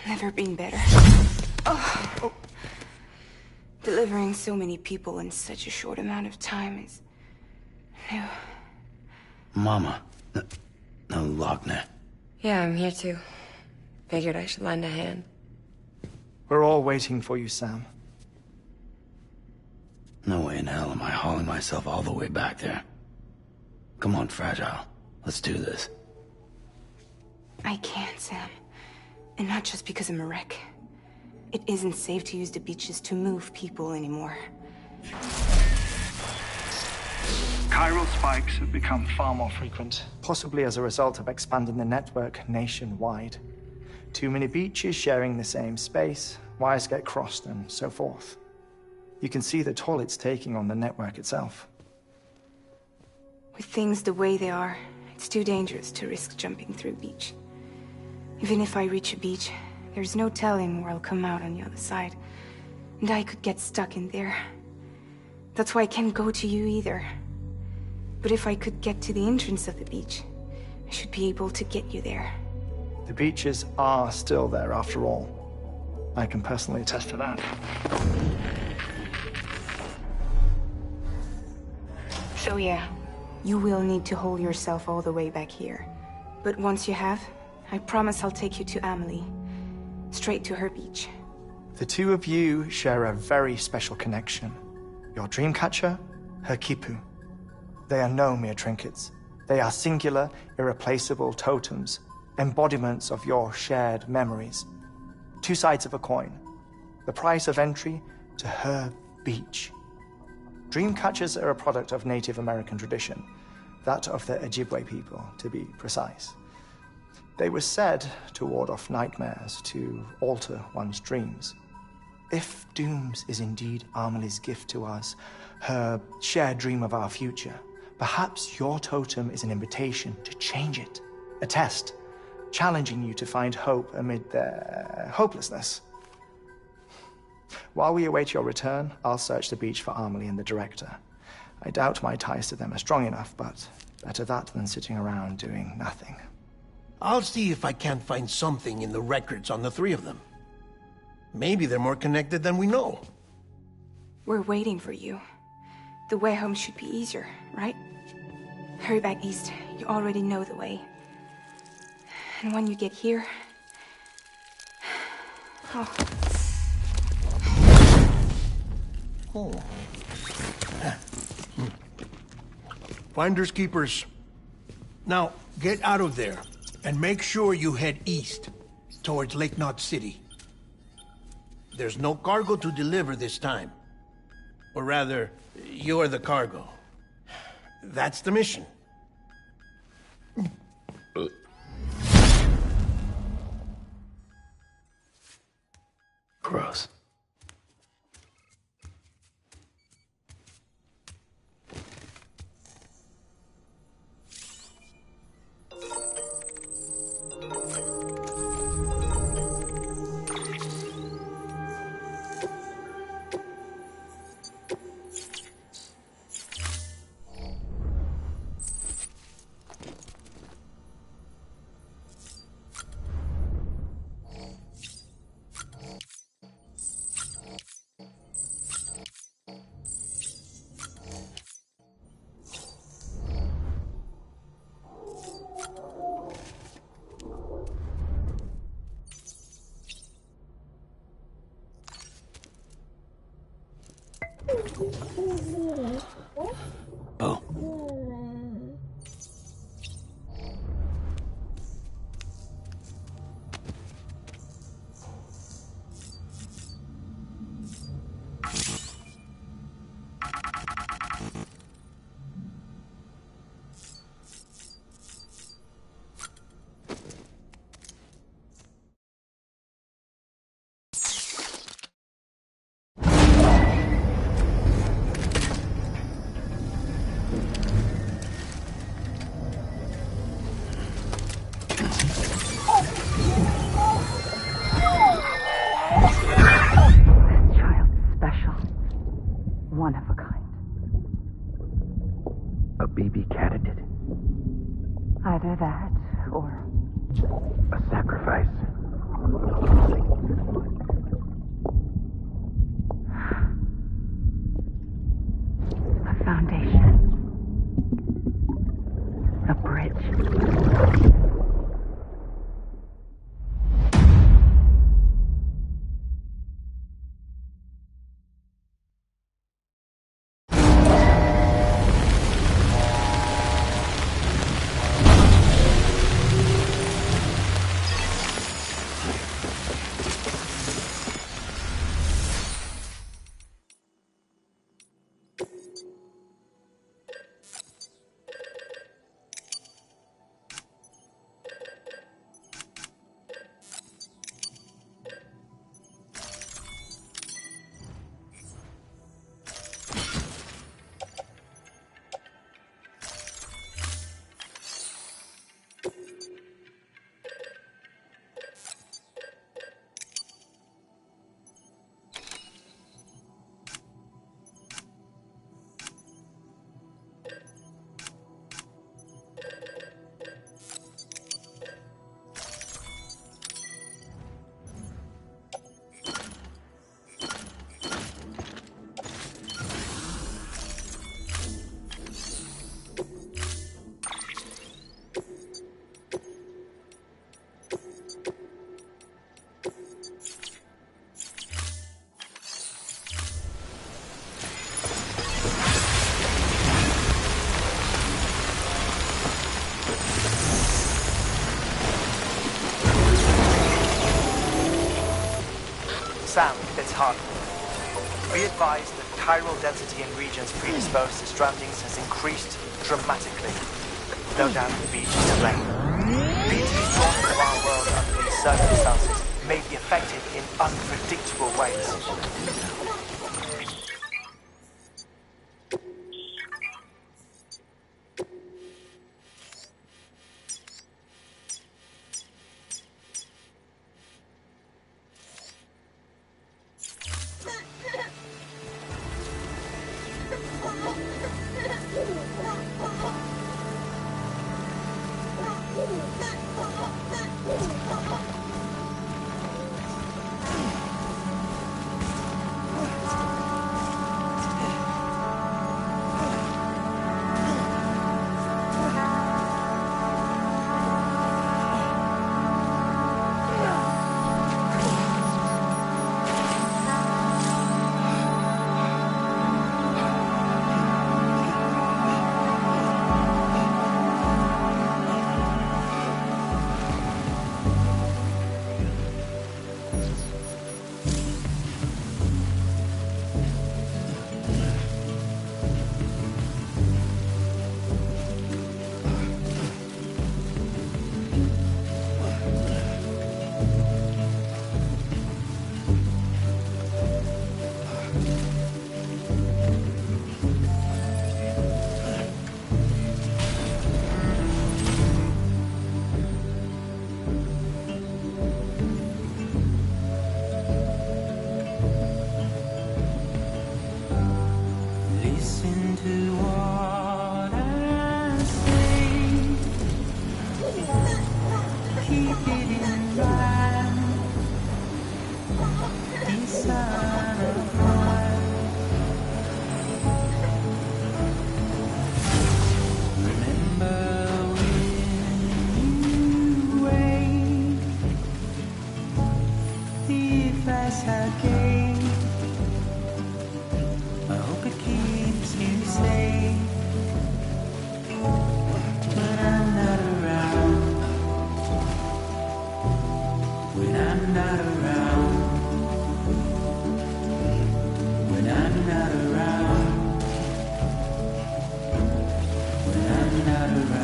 Never been better. Oh. Delivering so many people in such a short amount of time is new. Mama. No, Lochner. Yeah, I'm here too. Figured I should lend a hand. We're all waiting for you, Sam. No way in hell am I hauling myself all the way back there. Come on, Fragile. Let's do this. I can't, Sam. And not just because I'm a wreck. It isn't safe to use the beaches to move people anymore. Chiral spikes have become far more frequent, possibly as a result of expanding the network nationwide. Too many beaches sharing the same space, wires get crossed, and so forth. You can see the toll it's taking on the network itself. With things the way they are, it's too dangerous to risk jumping through a beach. Even if I reach a beach, there's no telling where I'll come out on the other side. And I could get stuck in there. That's why I can't go to you either. But if I could get to the entrance of the beach, I should be able to get you there. The beaches are still there after all. I can personally attest to that. So yeah, you will need to hold yourself all the way back here. But once you have, I promise I'll take you to Amelie. Straight to her beach. The two of you share a very special connection. Your dreamcatcher, her Kipu. They are no mere trinkets. They are singular, irreplaceable totems, embodiments of your shared memories. Two sides of a coin. The price of entry to her beach. Dreamcatchers are a product of Native American tradition, that of the Ojibwe people, to be precise. They were said to ward off nightmares, to alter one's dreams. If Dooms is indeed Amelie's gift to us, her shared dream of our future, perhaps your totem is an invitation to change it. A test, challenging you to find hope amid their hopelessness. While we await your return, I'll search the beach for Amelie and the director. I doubt my ties to them are strong enough, but better that than sitting around doing nothing. I'll see if I can't find something in the records on the three of them. Maybe they're more connected than we know. We're waiting for you. The way home should be easier, right? Hurry back east. You already know the way. And when you get here... Oh. Finders keepers. Now, get out of there. And make sure you head east, towards Lake Knot City. There's no cargo to deliver this time. Or rather, you're the cargo. That's the mission. Gross. Bo. One of a kind. A baby candidate? Either that, or... a sacrifice? A foundation. A bridge. Sam, it's Han. Be advised that chiral density in regions predisposed to strandings has increased dramatically. No doubt the beach is to blame. BT's drawn into our world under these circumstances may be affected in unpredictable ways. I hope it When I'm not around. When I'm not around. When I'm not around.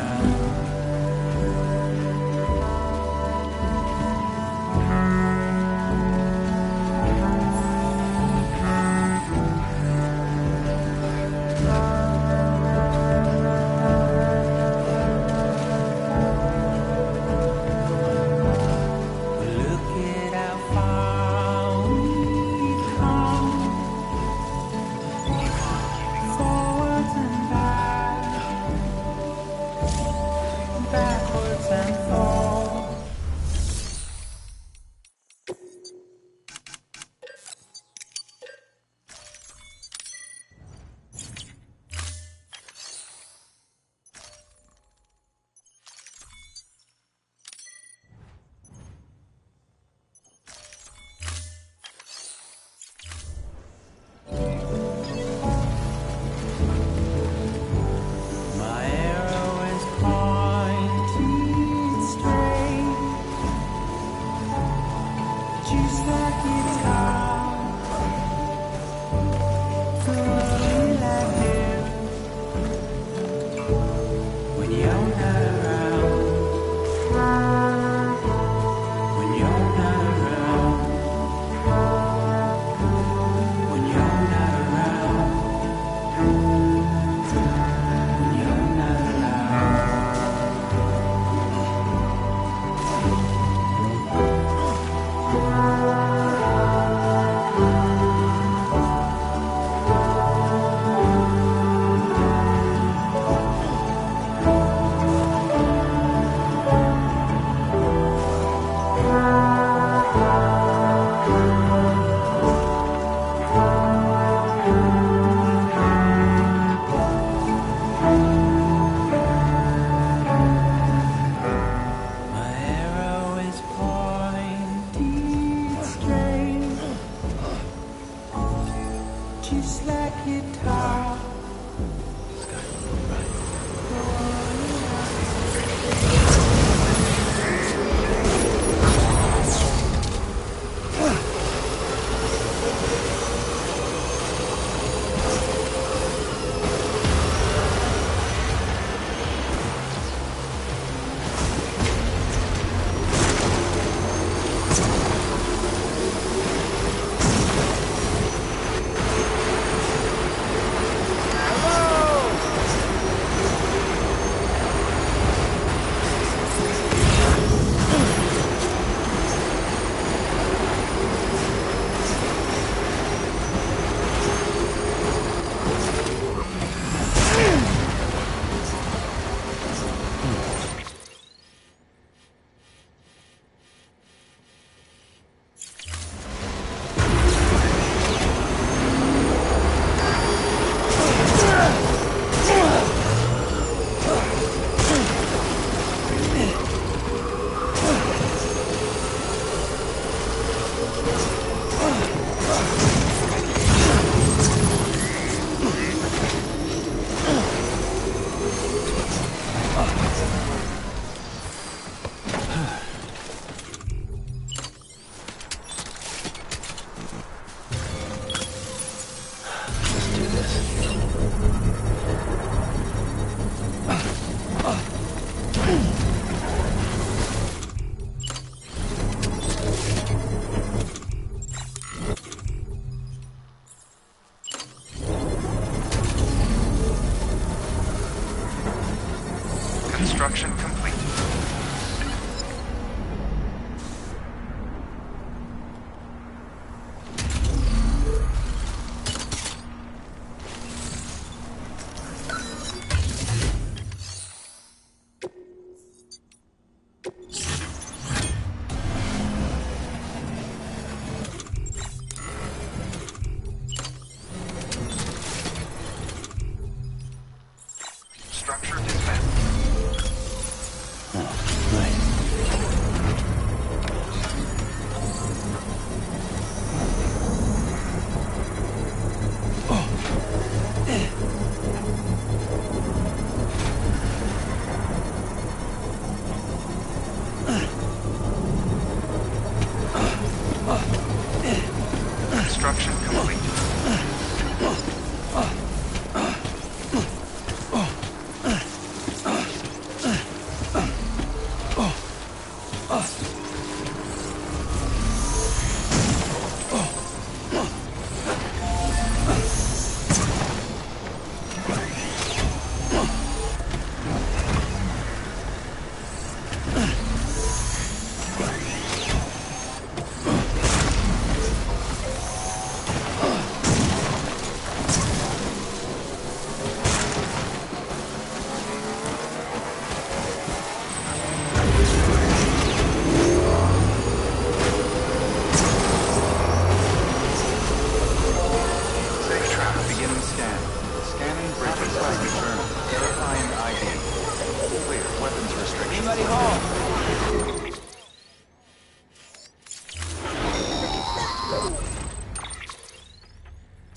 Construction complete.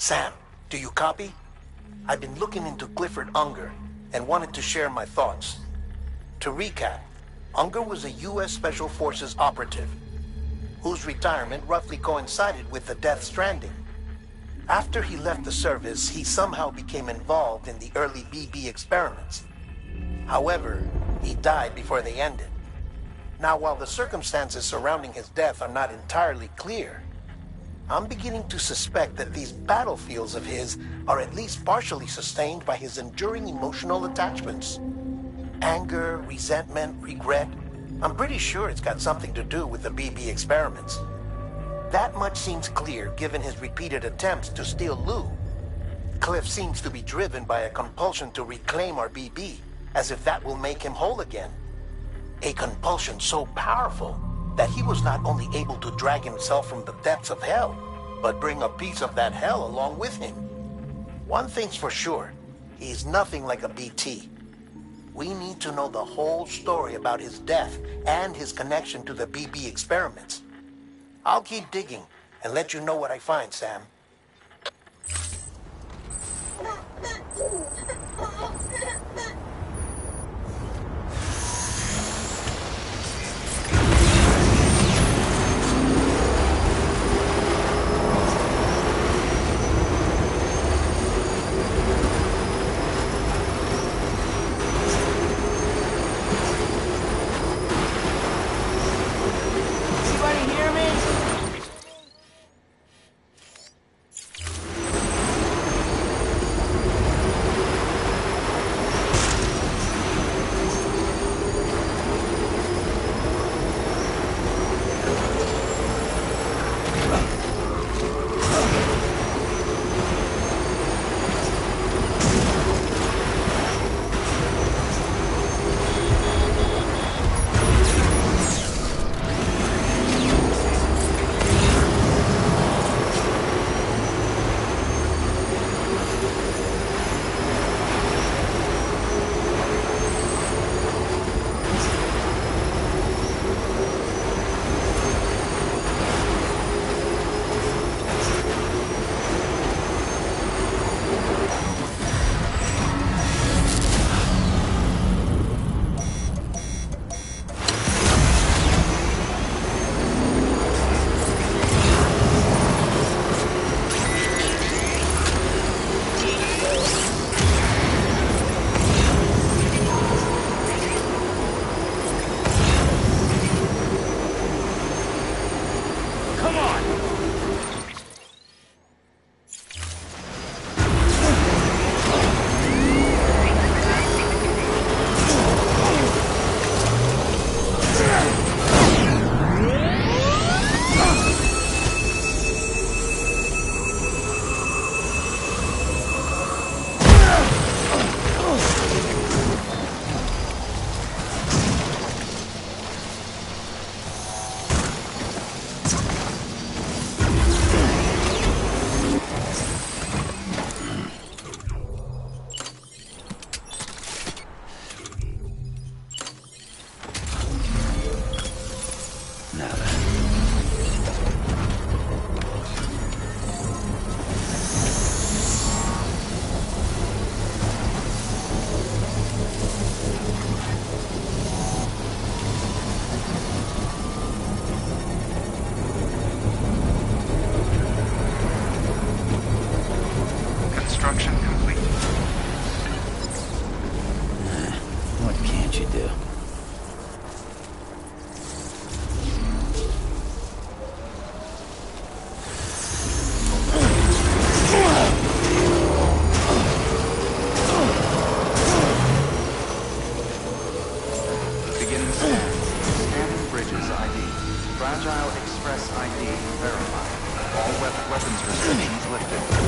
Sam, do you copy? I've been looking into Clifford Unger and wanted to share my thoughts. To recap, Unger was a U.S. Special Forces operative whose retirement roughly coincided with the death Stranding. After he left the service, he somehow became involved in the early BB experiments. However, he died before they ended. Now, while the circumstances surrounding his death are not entirely clear, I'm beginning to suspect that these battlefields of his are at least partially sustained by his enduring emotional attachments. Anger, resentment, regret. I'm pretty sure it's got something to do with the BB experiments. That much seems clear given his repeated attempts to steal Lou. Cliff seems to be driven by a compulsion to reclaim our BB, as if that will make him whole again. A compulsion so powerful that he was not only able to drag himself from the depths of hell, but bring a piece of that hell along with him. One thing's for sure, he's nothing like a BT. We need to know the whole story about his death and his connection to the BB experiments. I'll keep digging and let you know what I find, Sam. Missile Express ID verified. All weapons restrictions lifted.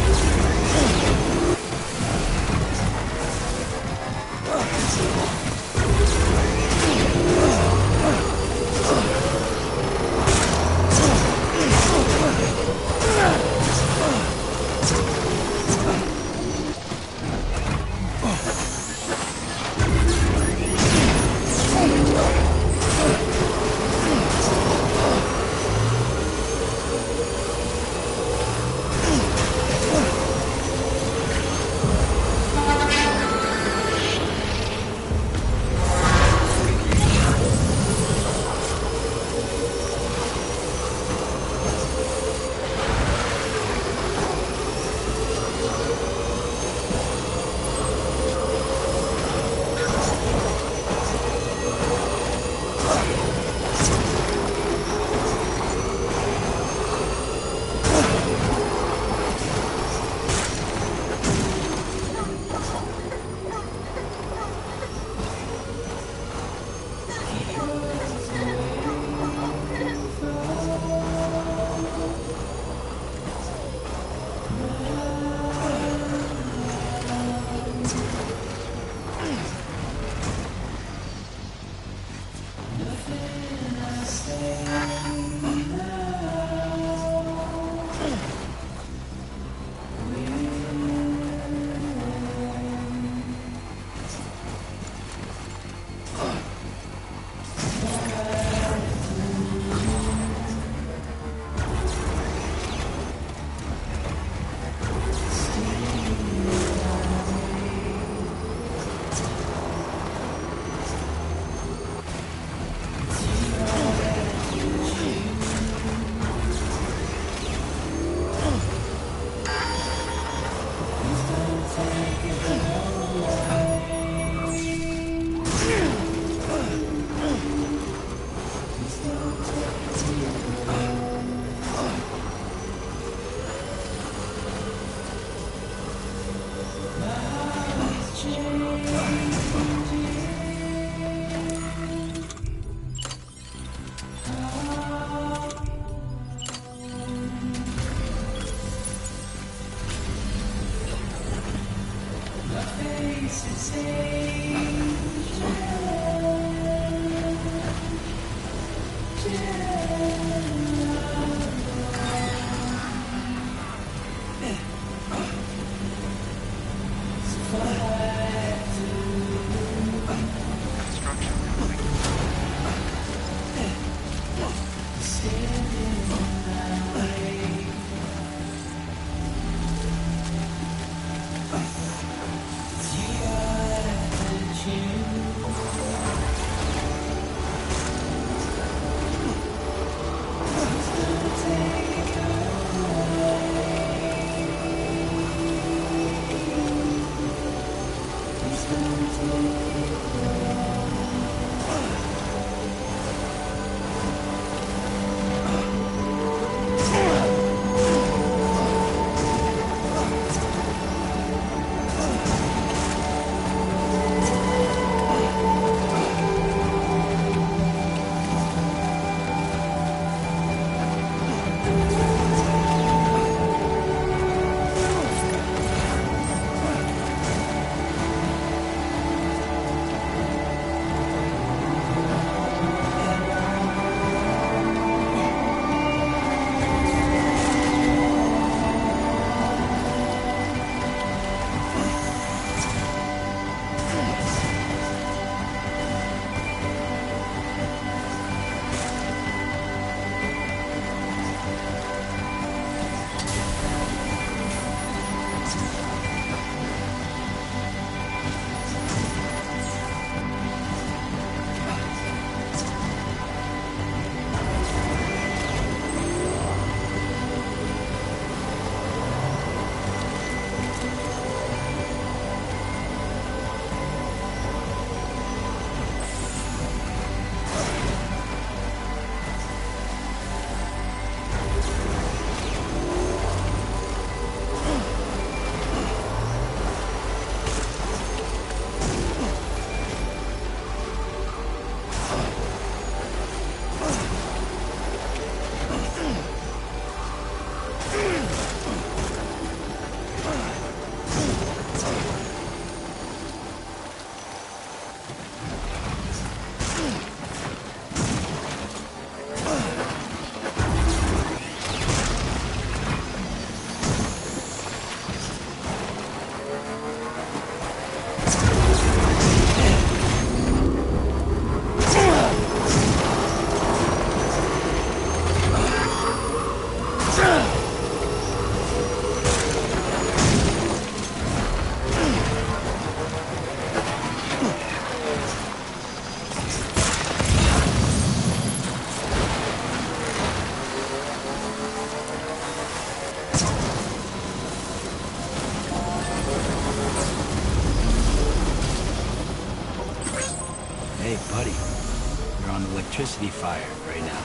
electricity fire right now.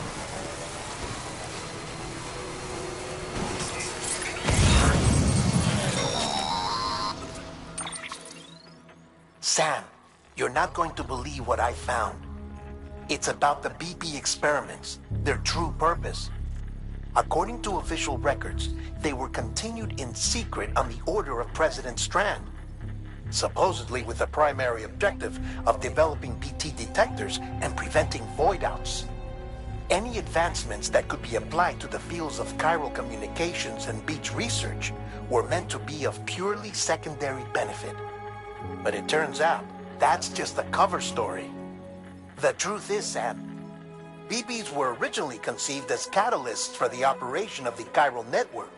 Sam, you're not going to believe what I found. It's about the BP experiments, their true purpose. According to official records, they were continued in secret on the order of President Strand, supposedly with the primary objective of developing BT detectors and preventing void-outs. Any advancements that could be applied to the fields of chiral communications and beach research were meant to be of purely secondary benefit. But it turns out, that's just a cover story. The truth is, Sam, BBs were originally conceived as catalysts for the operation of the chiral network.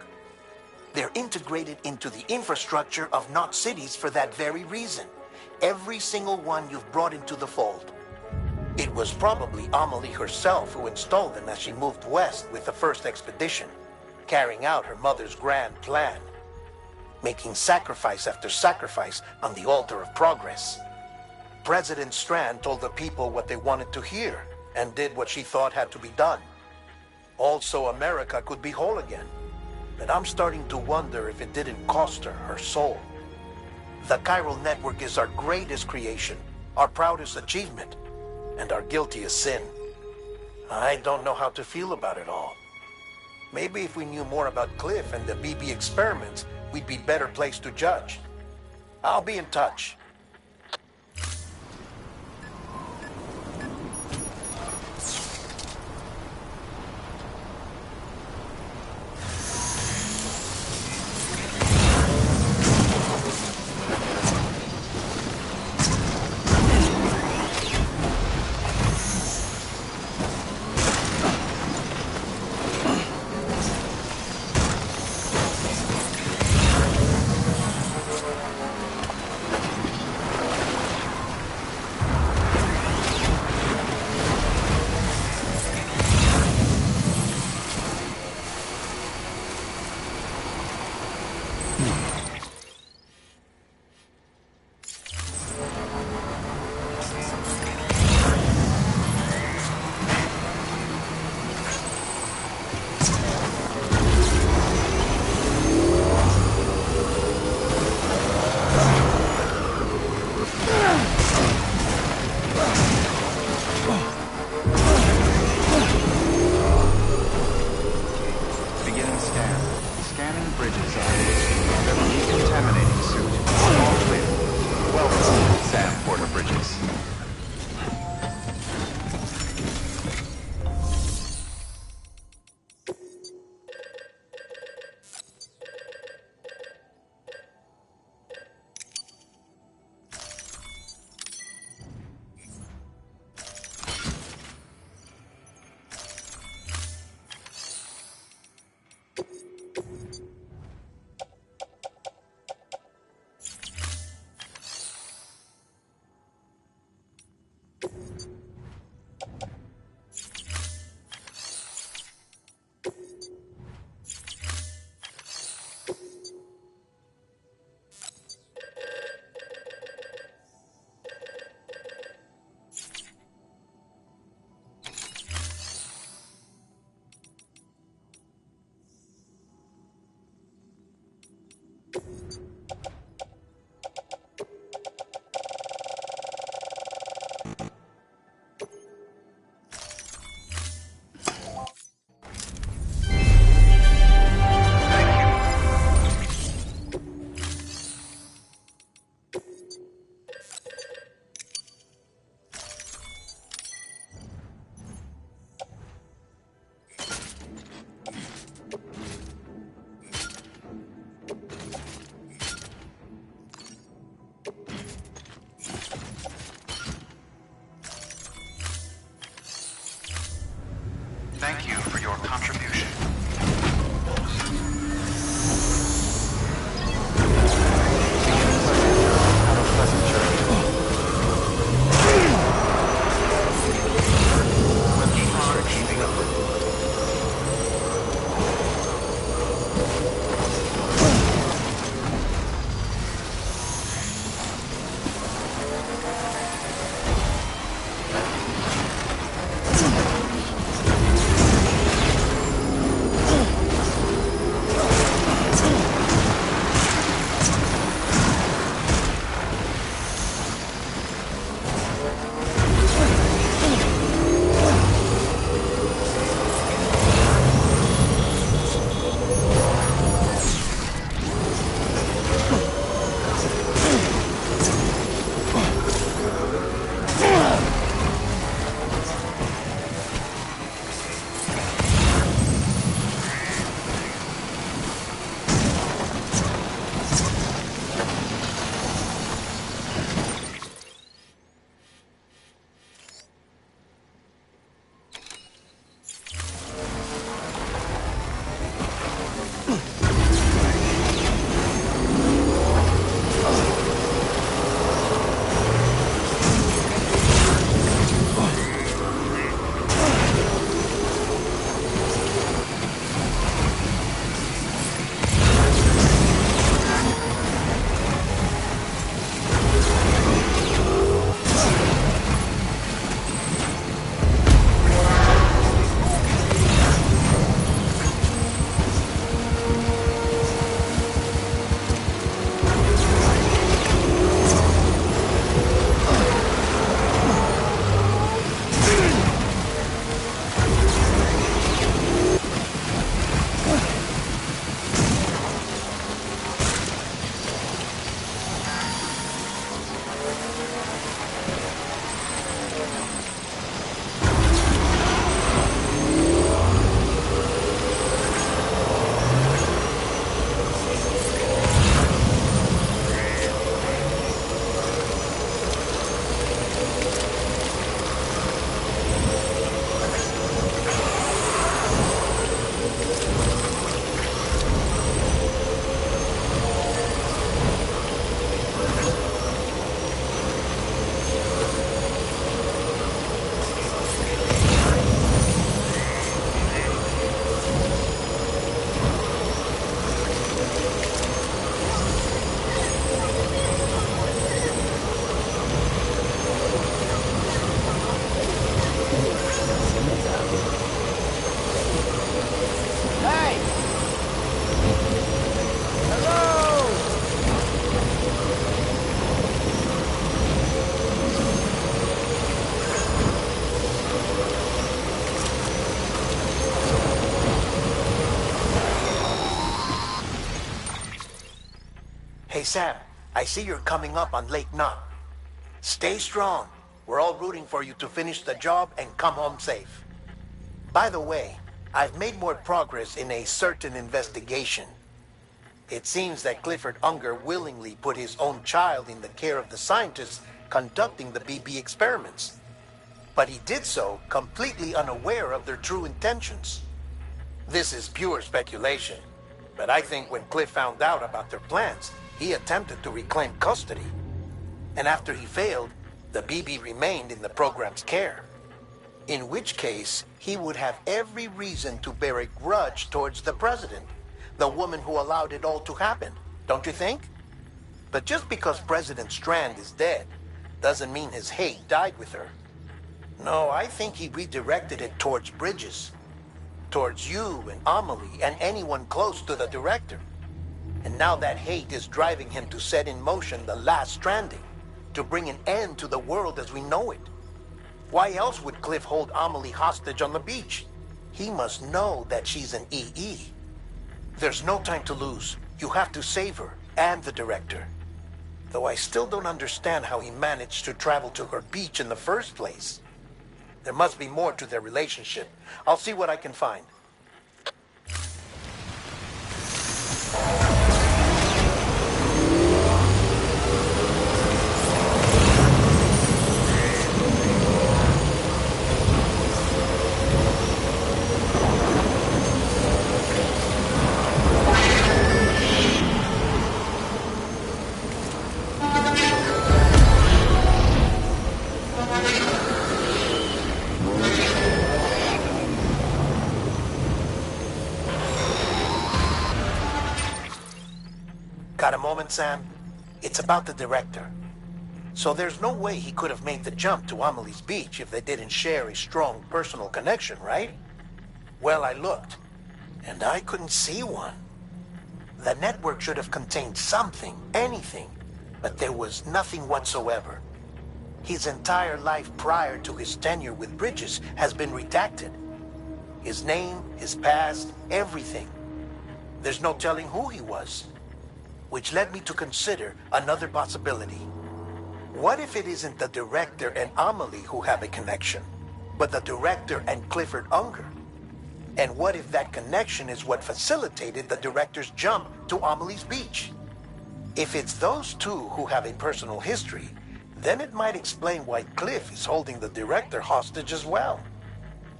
They're integrated into the infrastructure of not cities for that very reason. Every single one you've brought into the fold. It was probably Amelie herself who installed them as she moved west with the first expedition, carrying out her mother's grand plan, making sacrifice after sacrifice on the altar of progress. President Strand told the people what they wanted to hear, and did what she thought had to be done. Also, America could be whole again. But I'm starting to wonder if it didn't cost her her soul. The chiral network is our greatest creation, our proudest achievement, and our guiltiest sin. I don't know how to feel about it all. Maybe if we knew more about Cliff and the BB experiments, we'd be better placed to judge. I'll be in touch. Thank you for your contribution. Have a pleasant journey. We'll keep on keeping up. Hey, Sam, I see you're coming up on Lake Knot. Stay strong. We're all rooting for you to finish the job and come home safe. By the way, I've made more progress in a certain investigation. It seems that Clifford Unger willingly put his own child in the care of the scientists conducting the BB experiments. But he did so completely unaware of their true intentions. This is pure speculation, but I think when Cliff found out about their plans, he attempted to reclaim custody. And after he failed, the BB remained in the program's care. In which case, he would have every reason to bear a grudge towards the president, the woman who allowed it all to happen, don't you think? But just because President Strand is dead, doesn't mean his hate died with her. No, I think he redirected it towards Bridges. Towards you and Amelie and anyone close to the director. And now that hate is driving him to set in motion the last stranding, to bring an end to the world as we know it. Why else would Cliff hold Amelie hostage on the beach? He must know that she's an EE. There's no time to lose. You have to save her and the director. Though I still don't understand how he managed to travel to her beach in the first place. There must be more to their relationship. I'll see what I can find. Got a moment, Sam? It's about the director. So there's no way he could have made the jump to Amelie's beach if they didn't share a strong personal connection, right? Well, I looked, and I couldn't see one. The network should have contained something, anything, but there was nothing whatsoever. His entire life prior to his tenure with Bridges has been redacted. His name, his past, everything. There's no telling who he was. Which led me to consider another possibility. What if it isn't the director and Amelie who have a connection, but the director and Clifford Unger? And what if that connection is what facilitated the director's jump to Amelie's beach? If it's those two who have a personal history, then it might explain why Cliff is holding the director hostage as well.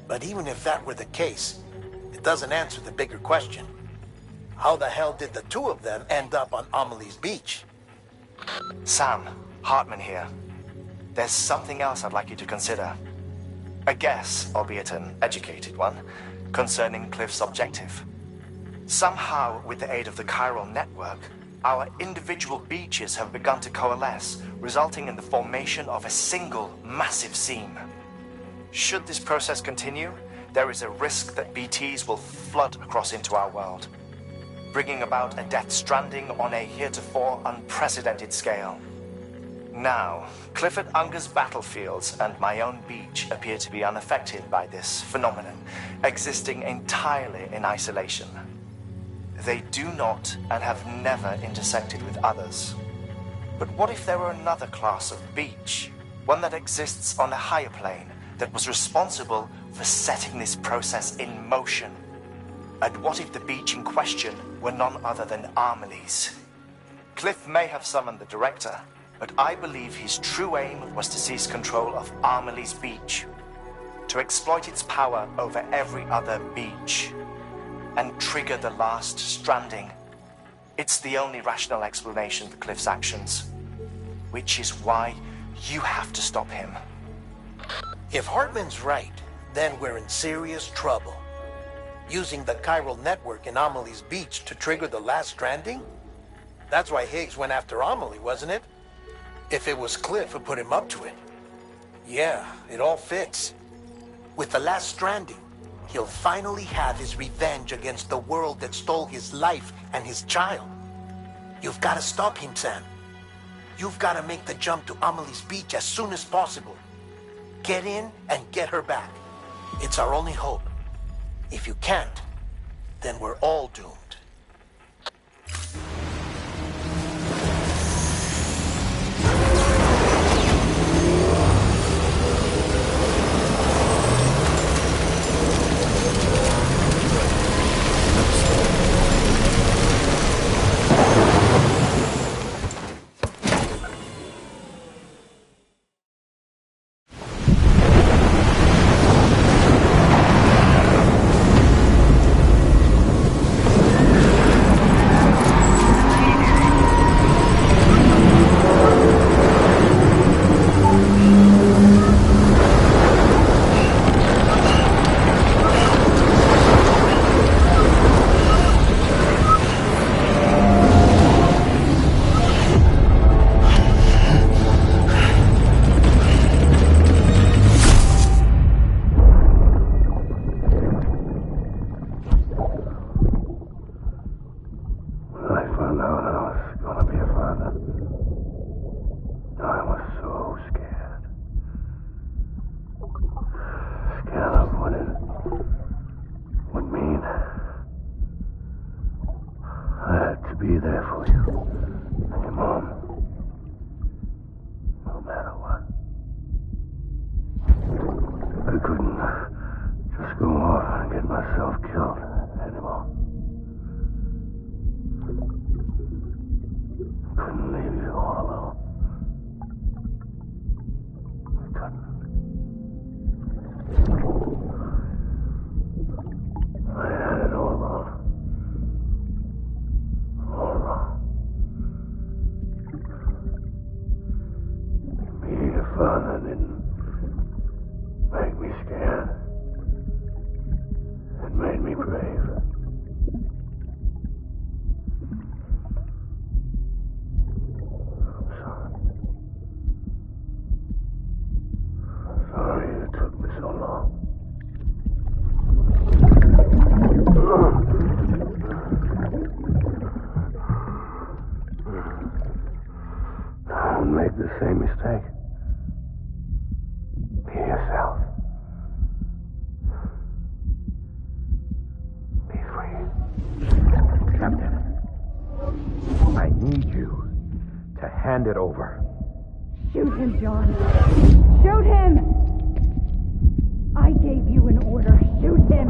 But even if that were the case, it doesn't answer the bigger question. How the hell did the two of them end up on Amelie's beach? Sam, Hartman here. There's something else I'd like you to consider. A guess, albeit an educated one, concerning Cliff's objective. Somehow, with the aid of the chiral network, our individual beaches have begun to coalesce, resulting in the formation of a single massive seam. Should this process continue, there is a risk that BTs will flood across into our world, bringing about a death stranding on a heretofore unprecedented scale. Now, Clifford Unger's battlefields and my own beach appear to be unaffected by this phenomenon, existing entirely in isolation. They do not and have never intersected with others. But what if there were another class of beach, one that exists on a higher plane, that was responsible for setting this process in motion? And what if the beach in question were none other than Amelie's? Cliff may have summoned the director, but I believe his true aim was to seize control of Amelie's beach, to exploit its power over every other beach, and trigger the last stranding. It's the only rational explanation for Cliff's actions, which is why you have to stop him. If Hartman's right, then we're in serious trouble. Using the chiral network in Amelie's beach to trigger the last stranding? That's why Higgs went after Amelie, wasn't it? If it was Cliff who put him up to it. Yeah, it all fits. With the last stranding, he'll finally have his revenge against the world that stole his life and his child. You've got to stop him, Sam. You've got to make the jump to Amelie's beach as soon as possible. Get in and get her back. It's our only hope. If you can't, then we're all doomed. be there for you. And your mom. No matter what. I couldn't just go off and get myself killed anymore. I couldn't leave you all alone. I couldn't. I had it all wrong. All wrong. Being a father didn't make me scared. It made me brave. I'm sorry. I'm sorry it took me so long. Don't make the same mistake. Be yourself. Be free. Captain, I need you to hand it over. Shoot him, John. Shoot him! I gave you an order. Shoot him!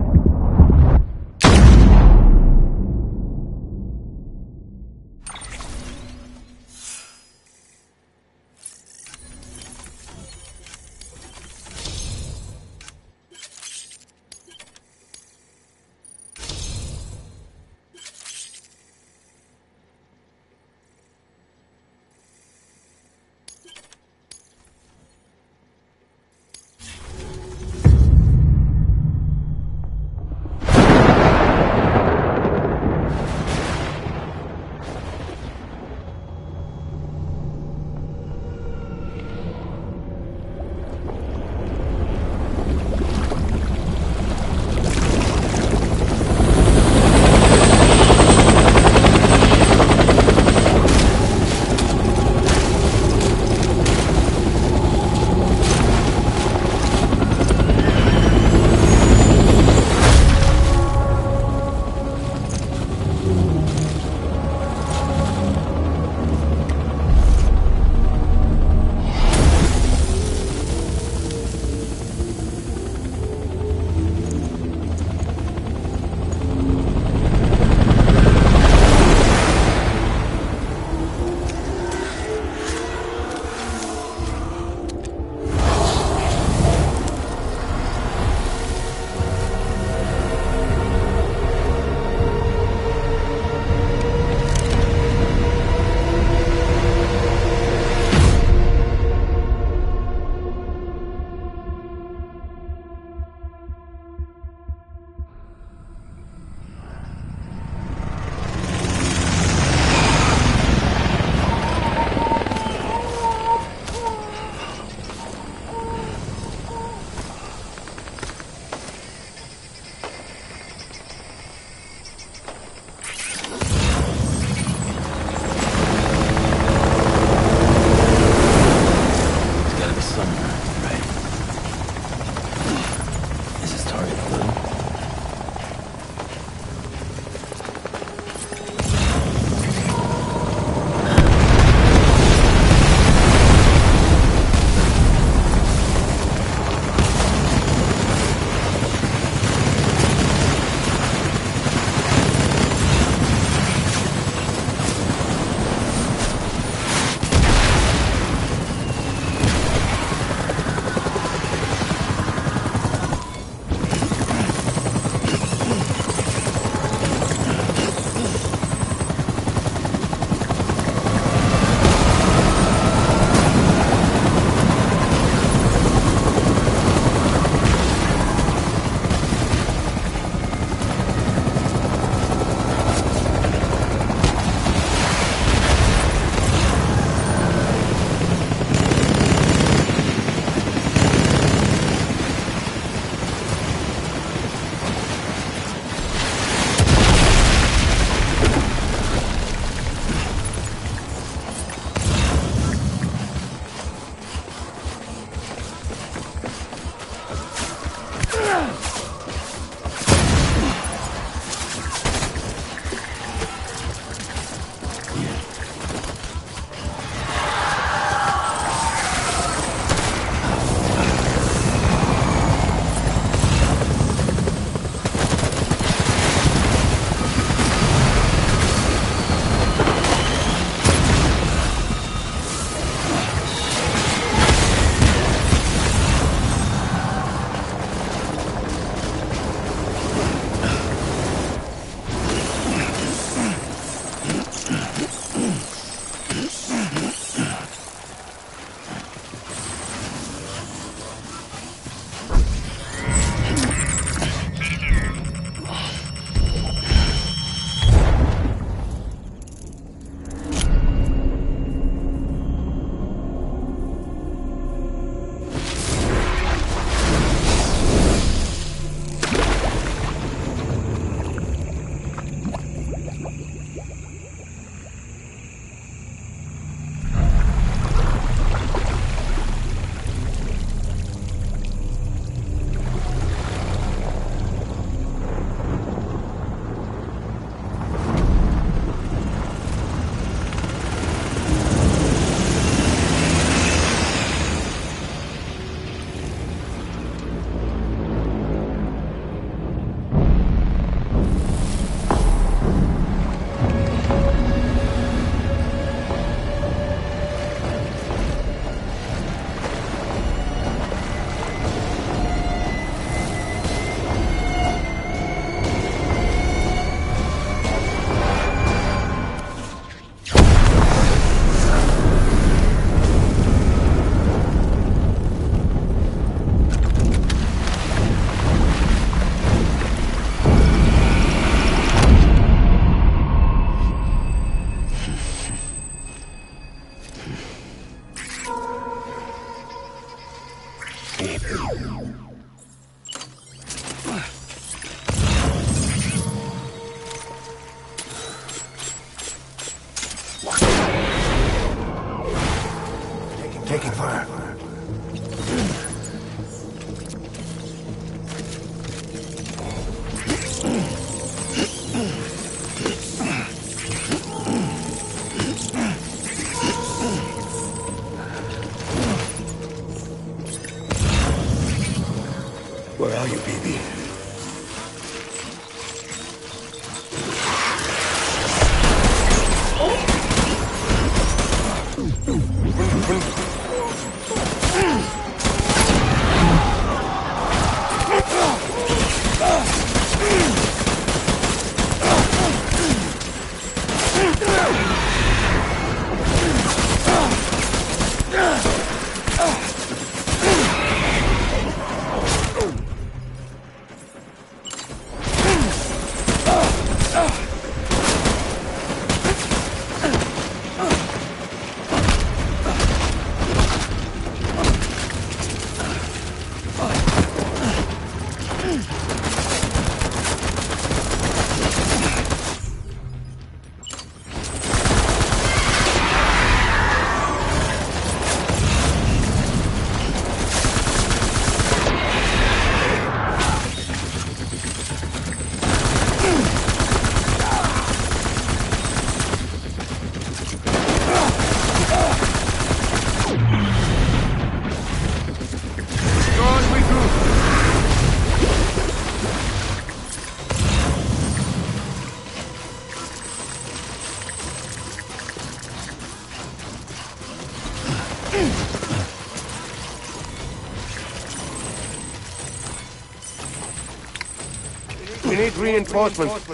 We need reinforcements.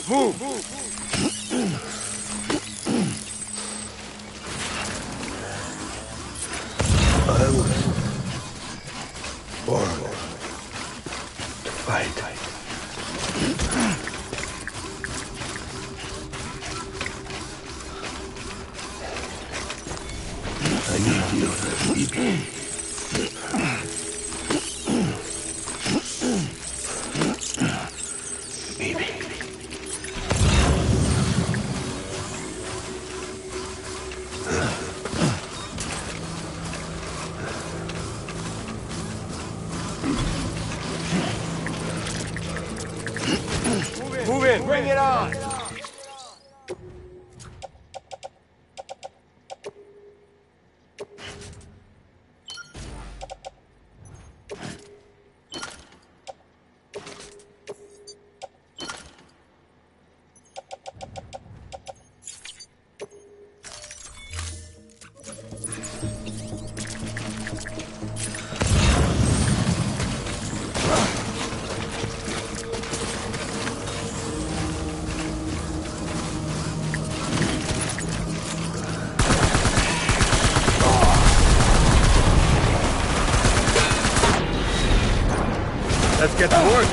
Move! I was born to fight. I need you to lead me. Move in! Bring it on! Let's get to work.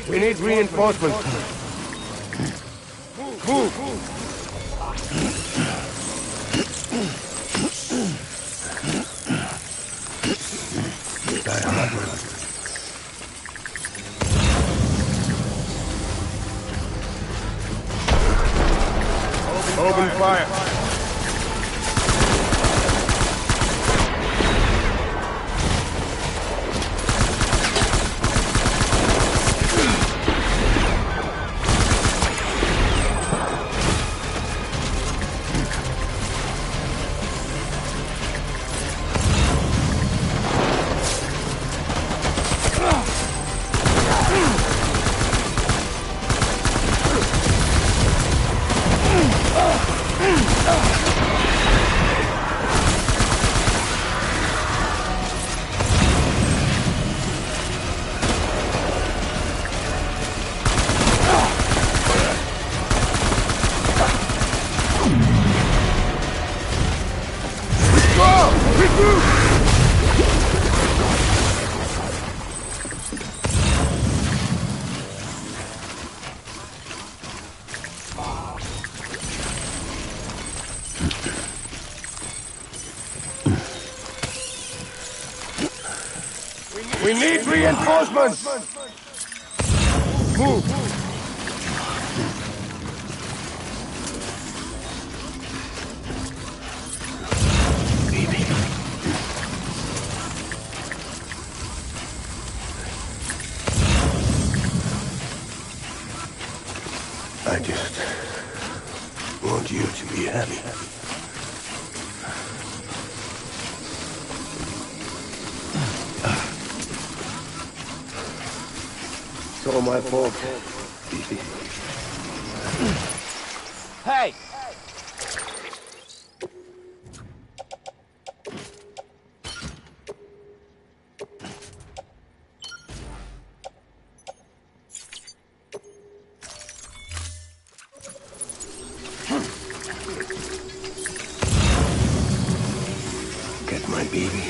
We need reinforcements. Move! Open fire! We need reinforcements! Move! I just want you to be happy. It's all my fault. Hey! Get my baby.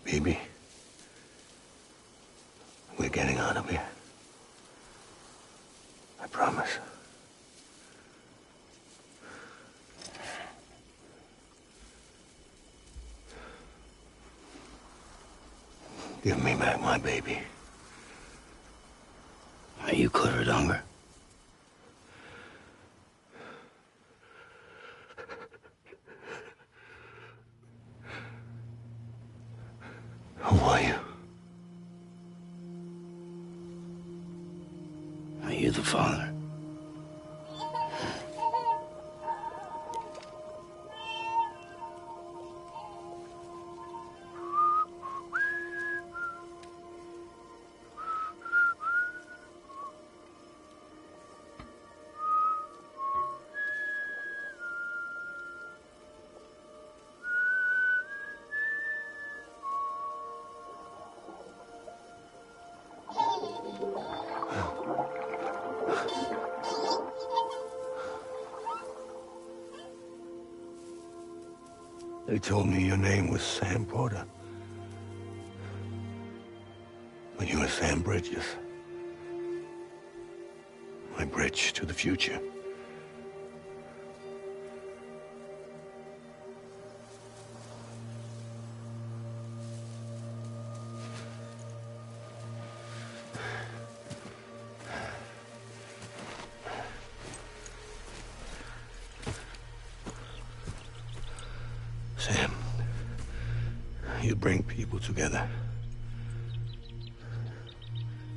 Baby, we're getting out of here. I promise. Give me back my baby. Are you Clifford Unger? Who are you? Are you the father? They told me your name was Sam Porter. But you were Sam Bridges. My bridge to the future. Sam, you bring people together.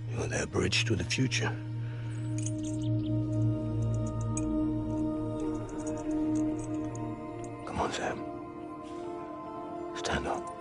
You're their bridge to the future. Come on, Sam. Stand up.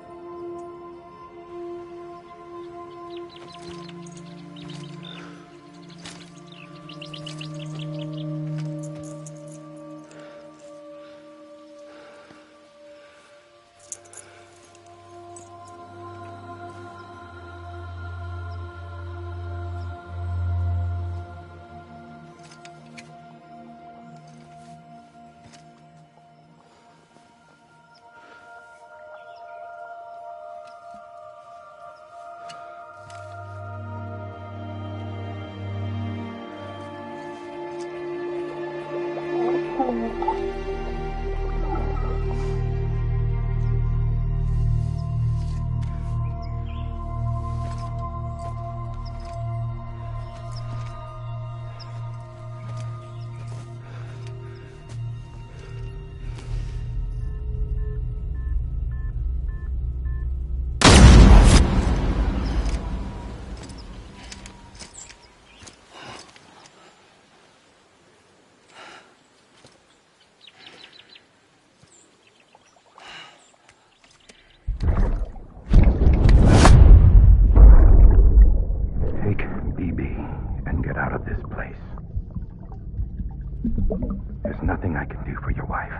There's nothing I can do for your wife.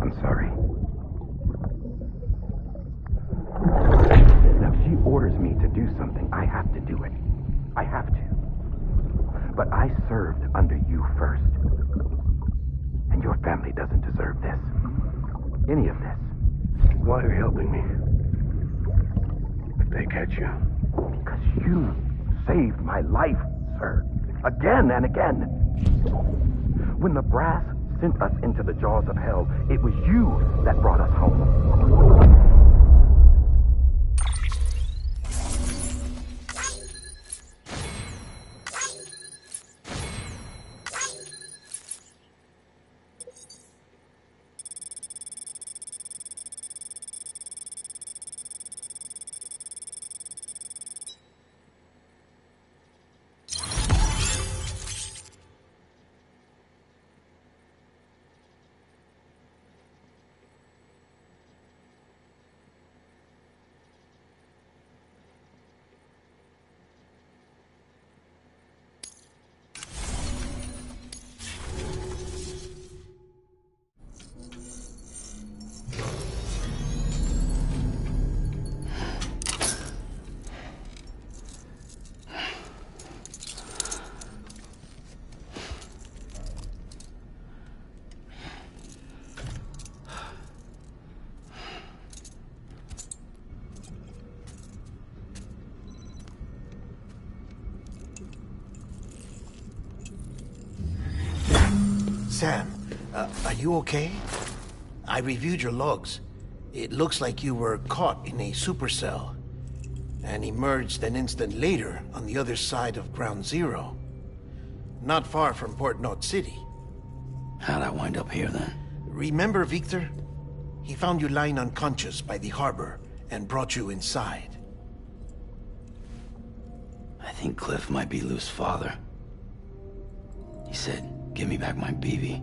I'm sorry. Now, if she orders me to do something, I have to do it. I have to. But I served under you first. And your family doesn't deserve this. Any of this. Why are you helping me? If they catch you. Because you saved my life, sir. Again and again. When the brass sent us into the jaws of hell, it was you that brought us home. Sam, are you okay? I reviewed your logs. It looks like you were caught in a supercell and emerged an instant later on the other side of Ground Zero. Not far from Port Knot City. How'd I wind up here then? Remember Victor? He found you lying unconscious by the harbor and brought you inside. I think Cliff might be Lou's father. He said, "Give me back my BB."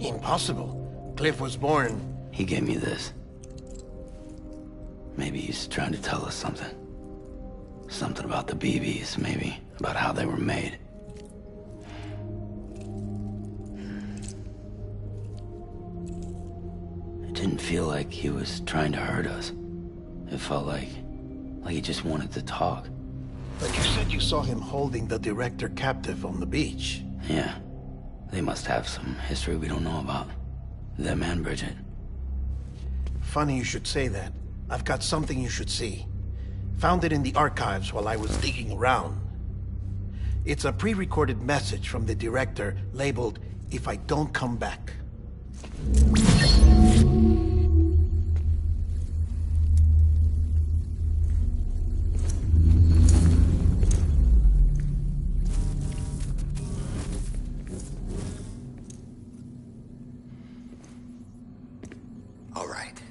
Impossible. Cliff was born... He gave me this. Maybe he's trying to tell us something. Something about the BBs, maybe. About how they were made. It didn't feel like he was trying to hurt us. It felt like he just wanted to talk. But you said you saw him holding the director captive on the beach. Yeah. They must have some history we don't know about. Them and Bridget. Funny you should say that. I've got something you should see. Found it in the archives while I was digging around. It's a pre-recorded message from the director labeled, "If I don't come back." All right.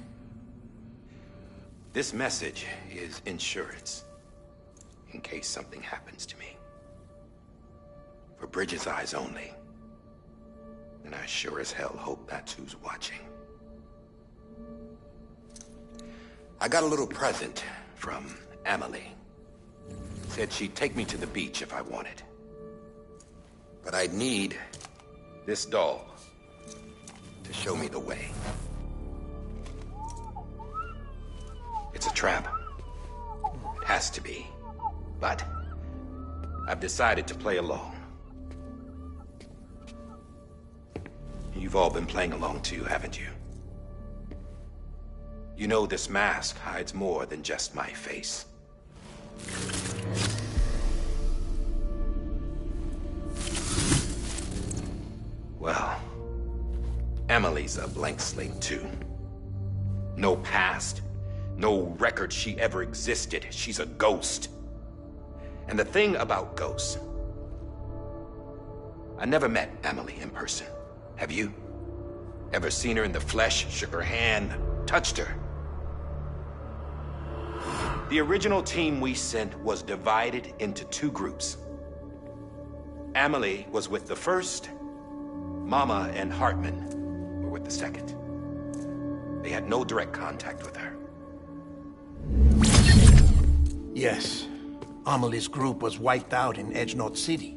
This message is insurance, in case something happens to me. For Bridget's eyes only. And I sure as hell hope that's who's watching. I got a little present from Emily. Said she'd take me to the beach if I wanted. But I'd need this doll to show me the way. It's a trap. It has to be. But I've decided to play along. You've all been playing along too, haven't you? You know this mask hides more than just my face. Well, Emily's a blank slate too. No past. No record she ever existed. She's a ghost. And the thing about ghosts... I never met Emily in person. Have you? Ever seen her in the flesh, shook her hand, touched her? The original team we sent was divided into two groups. Emily was with the first. Mama and Hartman were with the second. They had no direct contact with her. Yes. Amelie's group was wiped out in Edge Knot City.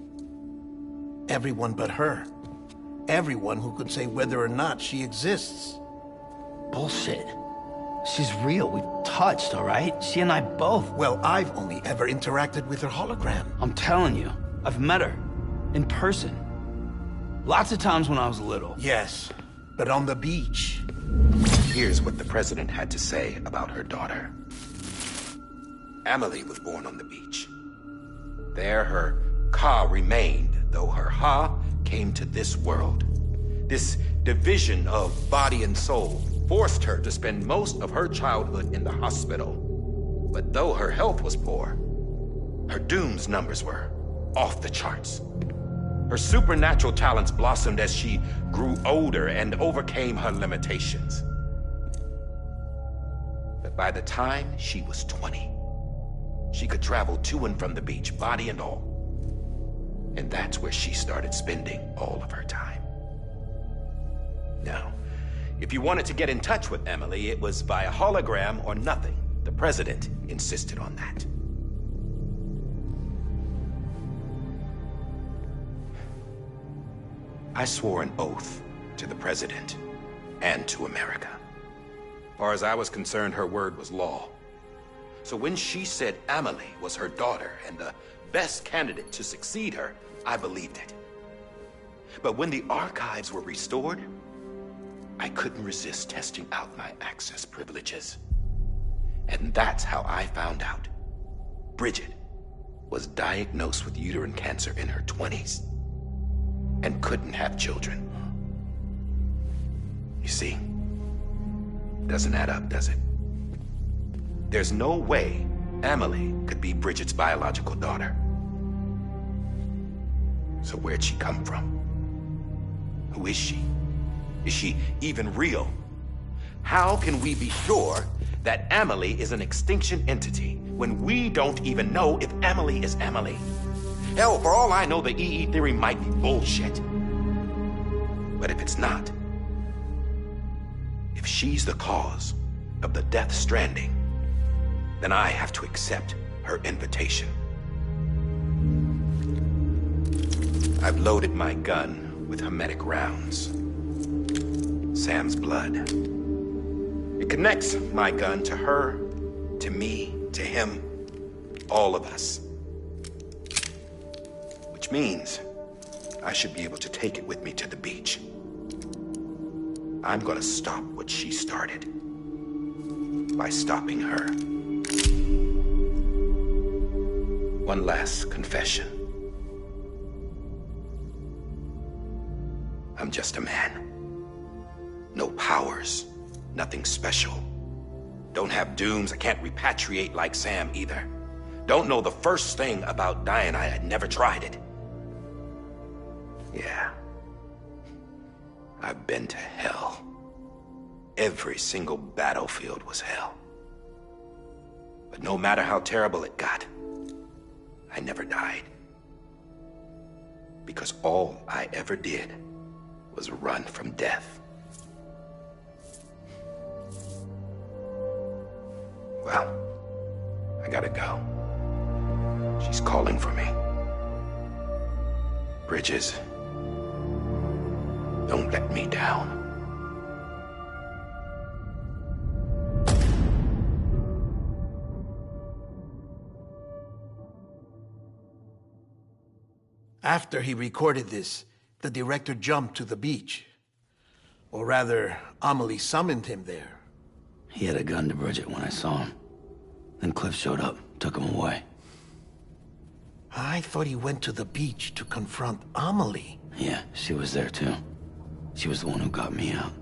Everyone but her. Everyone who could say whether or not she exists. Bullshit. She's real. We've touched, all right? She and I both. Well, I've only ever interacted with her hologram. I'm telling you, I've met her. In person. Lots of times when I was little. Yes, but on the beach. Here's what the President had to say about her daughter. Amelie was born on the beach. There her Ka remained, though her Ha came to this world. This division of body and soul forced her to spend most of her childhood in the hospital. But though her health was poor, her Doom's numbers were off the charts. Her supernatural talents blossomed as she grew older and overcame her limitations. But by the time she was 20, she could travel to and from the beach, body and all. And that's where she started spending all of her time. Now, if you wanted to get in touch with Emily, it was via hologram or nothing. The President insisted on that. I swore an oath to the President and to America. As far as I was concerned, her word was law. So when she said Amelie was her daughter and the best candidate to succeed her, I believed it. But when the archives were restored, I couldn't resist testing out my access privileges. And that's how I found out Bridget was diagnosed with uterine cancer in her 20s and couldn't have children. You see, doesn't add up, does it? There's no way Amelie could be Bridget's biological daughter. So where'd she come from? Who is she? Is she even real? How can we be sure that Amelie is an extinction entity when we don't even know if Amelie is Amelie? Hell, for all I know, the EE theory might be bullshit. But if it's not, if she's the cause of the Death Stranding, then I have to accept her invitation. I've loaded my gun with hermetic rounds. Sam's blood. It connects my gun to her, to me, to him, all of us. Which means I should be able to take it with me to the beach. I'm gonna stop what she started by stopping her. One last confession. I'm just a man. No powers, nothing special. Don't have dooms, I can't repatriate like Sam either. Don't know the first thing about dying, I had never tried it. Yeah. I've been to hell. Every single battlefield was hell. But no matter how terrible it got, I never died. Because all I ever did was run from death. Well, I gotta go. She's calling for me. Bridges, don't let me down. After he recorded this, the director jumped to the beach. Or rather, Amelie summoned him there. He had a gun to Bridget when I saw him. Then Cliff showed up, took him away. I thought he went to the beach to confront Amelie. Yeah, she was there too. She was the one who got me out.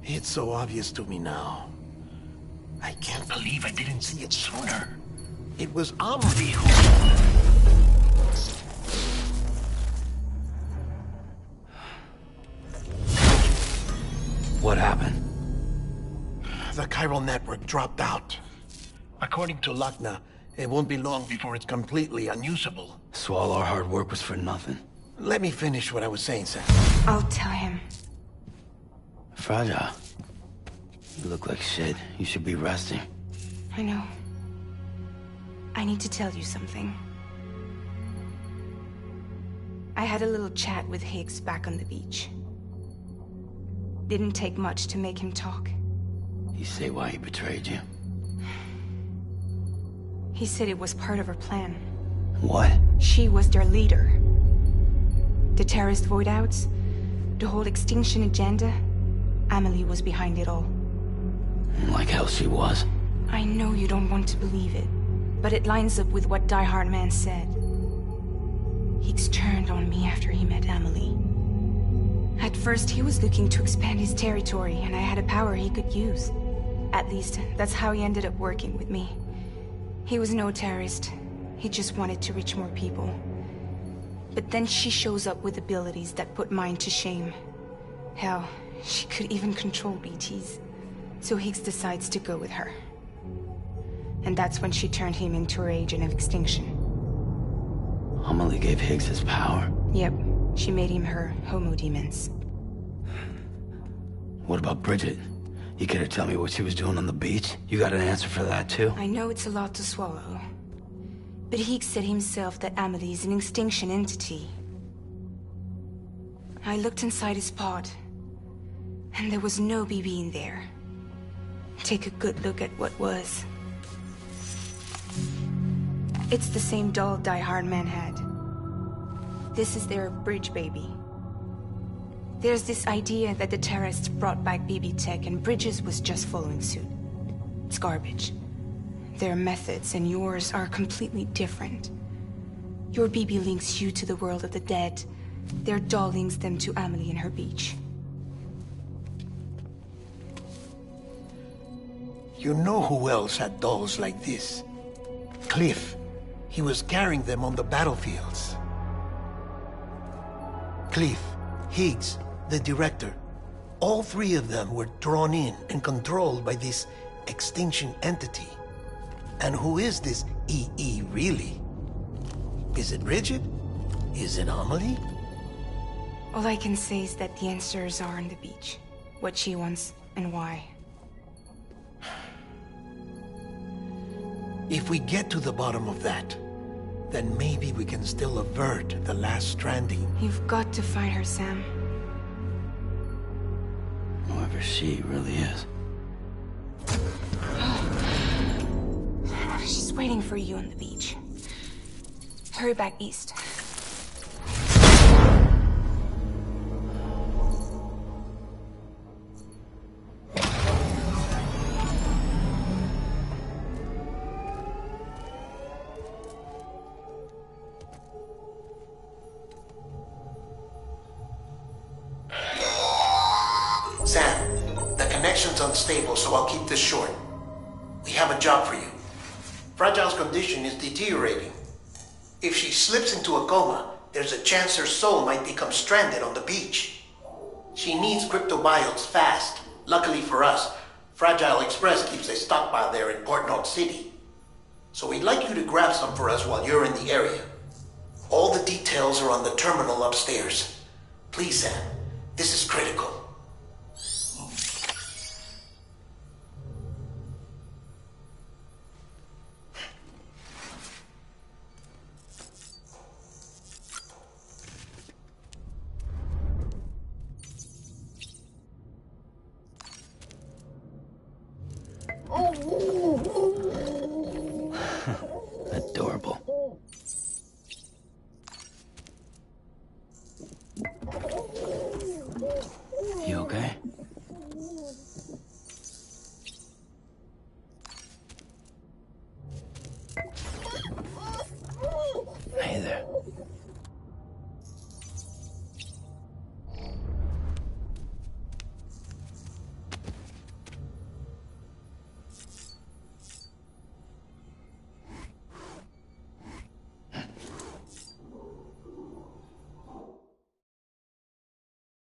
It's so obvious to me now. I can't believe I didn't see it sooner. It was Amelie who... What happened? The chiral network dropped out. According to Lakhna, it won't be long before it's completely unusable. So all our hard work was for nothing. Let me finish what I was saying, Sam. I'll tell him. Fragile. You look like shit. You should be resting. I know. I need to tell you something. I had a little chat with Higgs back on the beach. Didn't take much to make him talk. You say why he betrayed you? He said it was part of her plan. What? She was their leader. The terrorist void outs, the whole extinction agenda. Amelie was behind it all. Like hell she was. I know you don't want to believe it, but it lines up with what Die Hard Man said. Higgs turned on me after he met Amelie. At first, he was looking to expand his territory, and I had a power he could use. At least, that's how he ended up working with me. He was no terrorist. He just wanted to reach more people. But then she shows up with abilities that put mine to shame. Hell, she could even control BTs. So Higgs decides to go with her. And that's when she turned him into her agent of extinction. Amelie gave Higgs his power? Yep, she made him her homo demons. What about Bridget? You care to tell me what she was doing on the beach? You got an answer for that too? I know it's a lot to swallow. But Higgs said himself that Amelie is an extinction entity. I looked inside his pod, and there was no BB in there. Take a good look at what was. It's the same doll Die Hard Man had. This is their bridge baby. There's this idea that the terrorists brought back BB tech and Bridges was just following suit. It's garbage. Their methods and yours are completely different. Your BB links you to the world of the dead. Their doll links them to Amelie and her beach. You know who else had dolls like this? Cliff. He was carrying them on the battlefields. Cliff, Higgs, the director. All three of them were drawn in and controlled by this extinction entity. And who is this EE really? Is it Bridget? Is it Amelie? All I can say is that the answers are on the beach. What she wants and why. If we get to the bottom of that, then maybe we can still avert the last stranding. You've got to find her, Sam. Whoever she really is. She's waiting for you on the beach. Hurry back east. Sam, the connection's unstable, so I'll keep this short. We have a job for you. Fragile's condition is deteriorating. If she slips into a coma, there's a chance her soul might become stranded on the beach. She needs cryptobiotes fast. Luckily for us, Fragile Express keeps a stockpile there in Port North City. So we'd like you to grab some for us while you're in the area. All the details are on the terminal upstairs. Please, Sam, this is critical.